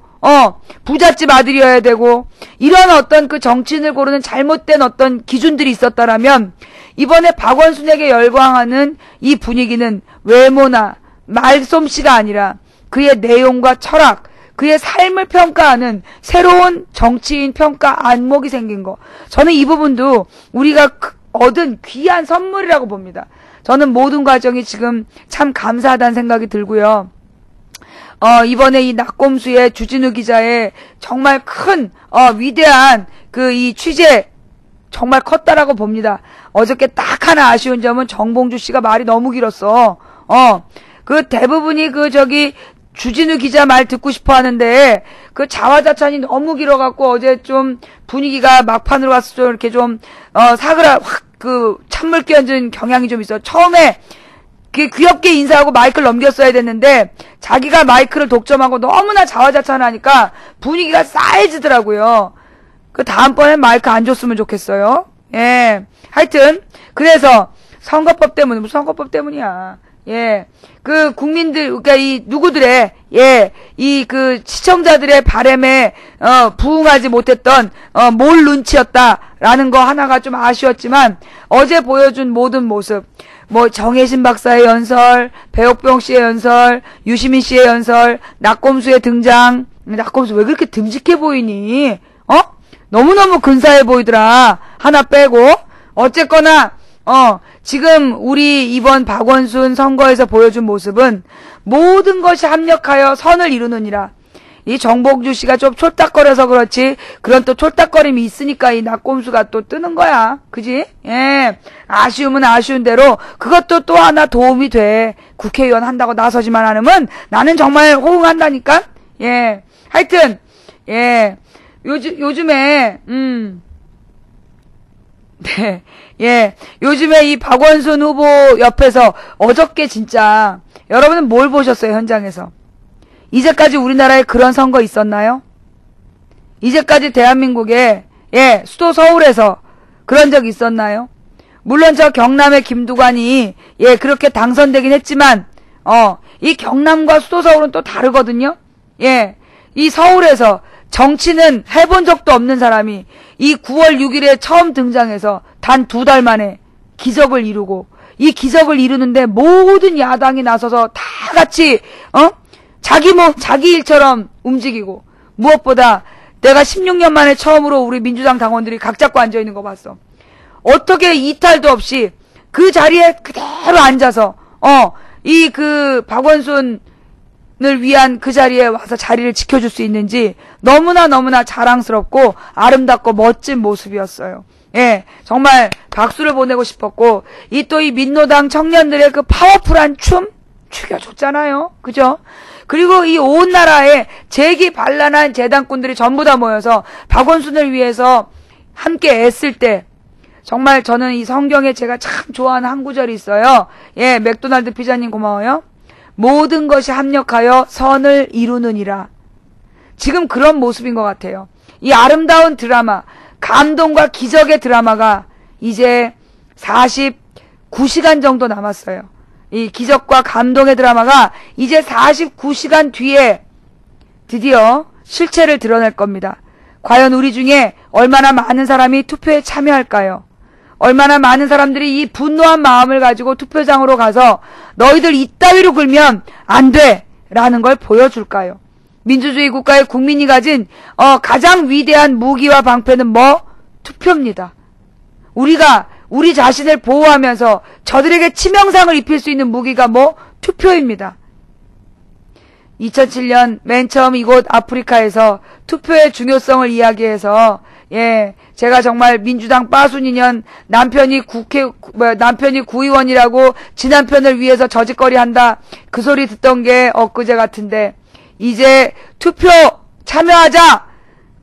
부잣집 아들이어야 되고, 이런 어떤 그 정치인을 고르는 잘못된 어떤 기준들이 있었다라면, 이번에 박원순에게 열광하는 이 분위기는 외모나 말솜씨가 아니라 그의 내용과 철학, 그의 삶을 평가하는 새로운 정치인 평가 안목이 생긴 거. 저는 이 부분도 우리가 얻은 귀한 선물이라고 봅니다. 저는 모든 과정이 지금 참 감사하다는 생각이 들고요. 이번에 이 낙곰수의 주진우 기자의 정말 큰, 위대한 이 취재, 정말 컸다라고 봅니다. 어저께 딱 하나 아쉬운 점은 정봉주 씨가 말이 너무 길었어. 그 대부분이 주진우 기자 말 듣고 싶어 하는데, 그 자화자찬이 너무 길어갖고 어제 좀 분위기가 막판으로 와서 좀 이렇게 좀, 찬물 끼얹은 경향이 좀 있어. 처음에, 귀엽게 인사하고 마이크를 넘겼어야 됐는데, 자기가 마이크를 독점하고 너무나 자화자찬을 하니까 분위기가 싸해지더라고요. 그 다음번엔 마이크 안 줬으면 좋겠어요. 예. 하여튼, 그래서, 선거법 때문에, 무슨 선거법 때문이야. 예. 국민들, 그러니까 누구들의, 예, 시청자들의 바람에, 부응하지 못했던, 몰 눈치였다라는 거 하나가 좀 아쉬웠지만, 어제 보여준 모든 모습, 정혜신 박사의 연설, 배옥병 씨의 연설, 유시민 씨의 연설, 낙곰수의 등장, 낙곰수 왜 그렇게 듬직해 보이니? 너무너무 근사해 보이더라. 하나 빼고. 어쨌거나, 지금 우리 이번 박원순 선거에서 보여준 모습은 모든 것이 합력하여 선을 이루느니라. 이 정봉주 씨가 좀 촐딱거려서 그렇지, 그런 또 촐딱거림이 있으니까 이 낙곰수가 또 뜨는 거야. 그지? 예. 아쉬움은 아쉬운 대로 그것도 또 하나 도움이 돼. 국회의원 한다고 나서지만 않으면 나는 정말 호응한다니까? 예. 하여튼, 예. 요즘에, 네. 예. 요즘에 이 박원순 후보 옆에서 어저께 진짜, 여러분은 뭘 보셨어요, 현장에서? 이제까지 우리나라에 그런 선거 있었나요? 이제까지 대한민국에, 예, 수도 서울에서 그런 적 있었나요? 물론 저 경남의 김두관이, 예, 그렇게 당선되긴 했지만, 이 경남과 수도 서울은 또 다르거든요? 예. 이 서울에서 정치는 해본 적도 없는 사람이 이 9월 6일에 처음 등장해서 단 2달 만에 기적을 이루고, 이 기적을 이루는데 모든 야당이 나서서 다 같이 자기 일처럼 움직이고, 무엇보다 내가 16년 만에 처음으로 우리 민주당 당원들이 각 잡고 앉아있는 거 봤어. 어떻게 이탈도 없이 그 자리에 그대로 앉아서 박원순을 위한 그 자리에 와서 자리를 지켜줄 수 있는지 너무나 자랑스럽고 아름답고 멋진 모습이었어요. 예, 정말 박수를 보내고 싶었고, 이 민노당 청년들의 그 파워풀한 춤 죽여줬잖아요. 그죠? 그리고 이 온 나라에 재기발랄한 재단꾼들이 전부 다 모여서 박원순을 위해서 함께 애쓸 때, 정말 저는 이 성경에 제가 참 좋아하는 한 구절이 있어요. 예, 맥도날드 피자님 고마워요. 모든 것이 합력하여 선을 이루느니라. 지금 그런 모습인 것 같아요. 이 아름다운 드라마, 감동과 기적의 드라마가 이제 49시간 정도 남았어요. 이 기적과 감동의 드라마가 이제 49시간 뒤에 드디어 실체를 드러낼 겁니다. 과연 우리 중에 얼마나 많은 사람이 투표에 참여할까요? 얼마나 많은 사람들이 이 분노한 마음을 가지고 투표장으로 가서 너희들 이따위로 굴면 안 돼! 라는 걸 보여줄까요? 민주주의 국가의 국민이 가진 가장 위대한 무기와 방패는 뭐? 투표입니다. 우리가 우리 자신을 보호하면서 저들에게 치명상을 입힐 수 있는 무기가 뭐? 투표입니다. 2007년 맨 처음 이곳 아프리카에서 투표의 중요성을 이야기해서, 예, 제가 정말 민주당 빠순이년 남편이 구의원이라고 지 남편을 위해서 저짓거리 한다, 그 소리 듣던 게 엊그제 같은데, 이제 투표 참여하자!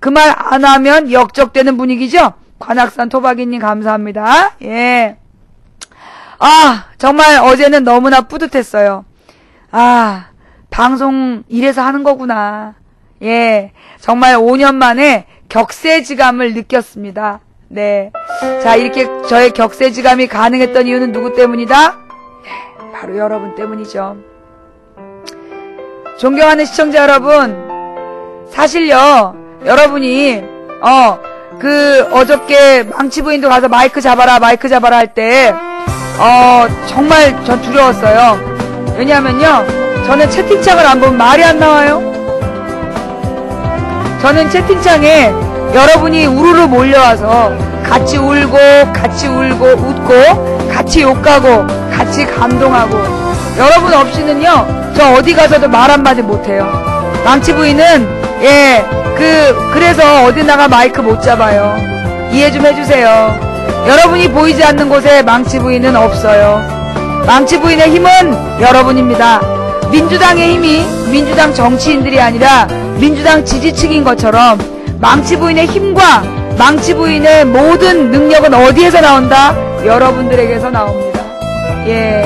그 말 안 하면 역적되는 분위기죠? 관악산 토박이님 감사합니다. 예. 정말 어제는 너무나 뿌듯했어요. 방송 이래서 하는 거구나. 예. 정말 5년 만에 격세지감을 느꼈습니다. 네. 자, 이렇게 저의 격세지감이 가능했던 이유는 누구 때문이다? 네. 바로 여러분 때문이죠. 존경하는 시청자 여러분, 사실요, 여러분이, 어저께 망치부인도 가서 마이크 잡아라 할 때, 정말 전 두려웠어요. 왜냐하면요, 저는 채팅창을 안 보면 말이 안 나와요. 저는 채팅창에 여러분이 우르르 몰려와서 같이 울고, 웃고, 같이 욕하고, 같이 감동하고, 여러분 없이는요, 저 어디 가서도 말 한마디 못해요. 망치부인은, 예, 그래서 어디 나가 마이크 못 잡아요. 이해 좀 해주세요. 여러분이 보이지 않는 곳에 망치부인은 없어요. 망치부인의 힘은 여러분입니다. 민주당의 힘이 민주당 정치인들이 아니라 민주당 지지층인 것처럼 망치부인의 힘과 망치부인의 모든 능력은 어디에서 나온다? 여러분들에게서 나옵니다. 예,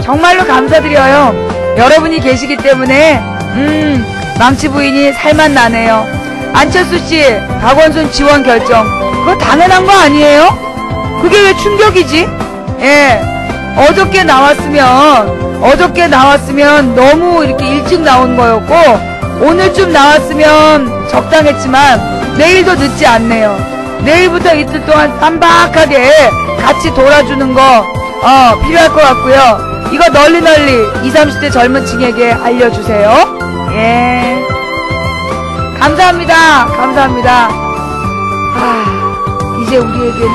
정말로 감사드려요. 여러분이 계시기 때문에 망치부인이 살만 나네요. 안철수씨 박원순 지원 결정, 그거 당연한 거 아니에요? 그게 왜 충격이지? 예, 어저께 나왔으면 너무 이렇게 일찍 나온 거였고, 오늘쯤 나왔으면 적당했지만 내일도 늦지 않네요. 내일부터 이틀 동안 쌈박하게 같이 돌아주는 거 필요할 것 같고요. 이거 널리 20, 30대 젊은 층에게 알려주세요. 예, 감사합니다. 이제 우리에게는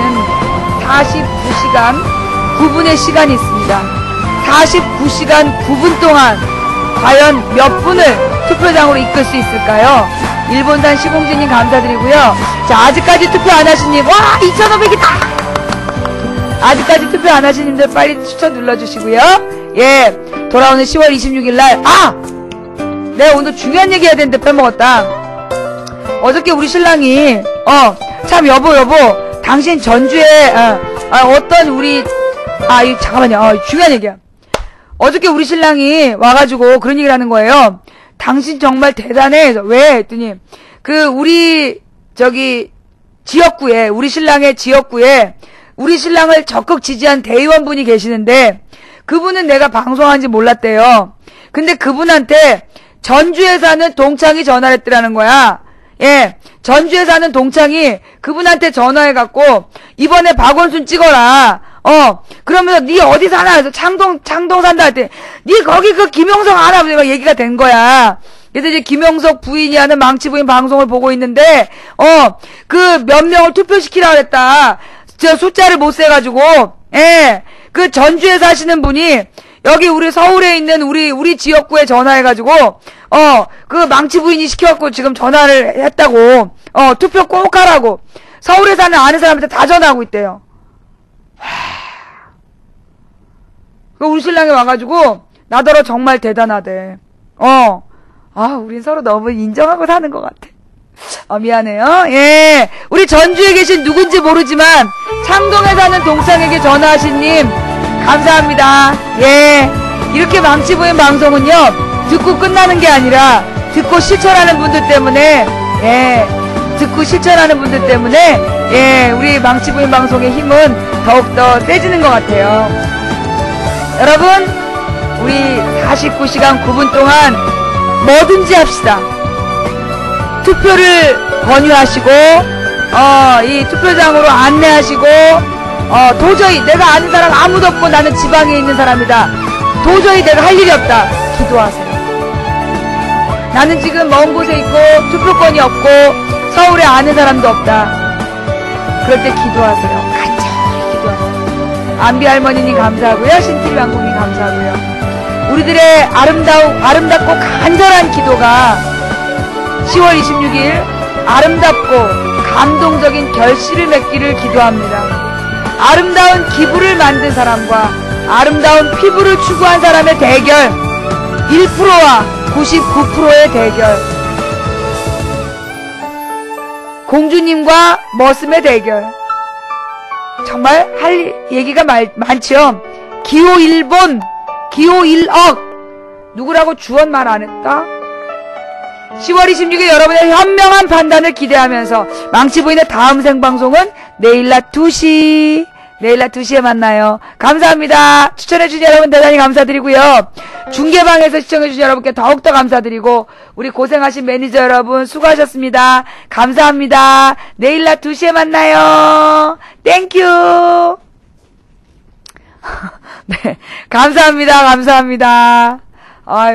49시간 9분의 시간이 있습니다. 49시간 9분 동안 과연 몇 분을 투표장으로 이끌 수 있을까요? 일본산 시공주님 감사드리고요. 자, 아직까지 투표 안 하신님, 와, 2,500이다! 아직까지 투표 안 하시는들 빨리 추천 눌러주시고요. 예, 돌아오는 10월 26일날, 내가 오늘 중요한 얘기 해야 되는데 빼먹었다. 어저께 우리 신랑이, 참, 여보, 당신 전주에, 어떤 우리, 잠깐만요. 중요한 얘기야. 어저께 우리 신랑이 와가지고 그런 얘기를 하는 거예요. 당신 정말 대단해. 왜? 했더니, 우리 지역구에, 우리 신랑의 지역구에, 우리 신랑을 적극 지지한 대의원분이 계시는데, 그분은 내가 방송한지 몰랐대요. 근데 그분한테 전주에 사는 동창이 전화를 했더라는 거야. 예, 전주에 사는 동창이 그분한테 전화해갖고, 이번에 박원순 찍어라. 그러면서 니 어디 사나? 그래서 창동 산다 할 때, 니 거기 김용석 알아? 내가 얘기가 된 거야. 그래서 이제 김용석 부인이 하는 망치부인 방송을 보고 있는데, 몇 명을 투표시키라 그랬다. 저 숫자를 못 세가지고, 예, 전주에 사시는 분이, 여기 우리 서울에 있는 우리 지역구에 전화해가지고, 그 망치 부인이 시켜갖고 지금 전화를 했다고, 투표 꼭 하라고. 서울에 사는 아는 사람한테 다 전화하고 있대요. 그 우리 신랑이 와가지고, 나더러 정말 대단하대. 우린 서로 너무 인정하고 사는 것 같아. 미안해요. 예. 우리 전주에 계신 누군지 모르지만, 창동에 사는 동창에게 전화하신 님, 감사합니다. 예. 이렇게 망치부인 방송은요, 듣고 끝나는 게 아니라, 듣고 실천하는 분들 때문에, 예. 듣고 실천하는 분들 때문에, 예. 우리 망치부인 방송의 힘은 더욱더 세지는 것 같아요. 여러분, 우리 49시간 9분 동안 뭐든지 합시다. 투표를 권유하시고, 이 투표장으로 안내하시고, 도저히 내가 아는 사람 아무도 없고 나는 지방에 있는 사람이다. 도저히 내가 할 일이 없다. 기도하세요. 나는 지금 먼 곳에 있고 투표권이 없고 서울에 아는 사람도 없다. 그럴 때 기도하세요. 간절히 기도하세요. 안비 할머니님 감사하고요. 신티리 왕국님 감사하고요. 우리들의 아름답고 간절한 기도가 10월 26일 아름답고 감동적인 결실을 맺기를 기도합니다. 아름다운 기부를 만든 사람과 아름다운 피부를 추구한 사람의 대결, 1%와 99%의 대결, 공주님과 머슴의 대결. 정말 할 얘기가 많죠. 기호 1본, 기호 1억. 누구라고 주원 말 안 했다? 10월 26일 여러분의 현명한 판단을 기대하면서 망치부인의 다음 생방송은 내일 낮 2시. 내일 낮 2시에 만나요. 감사합니다. 추천해주신 여러분 대단히 감사드리고요. 중계방에서 시청해주신 여러분께 더욱더 감사드리고, 우리 고생하신 매니저 여러분 수고하셨습니다. 감사합니다. 내일 낮 2시에 만나요. 땡큐. 네. 감사합니다. 감사합니다. 아유.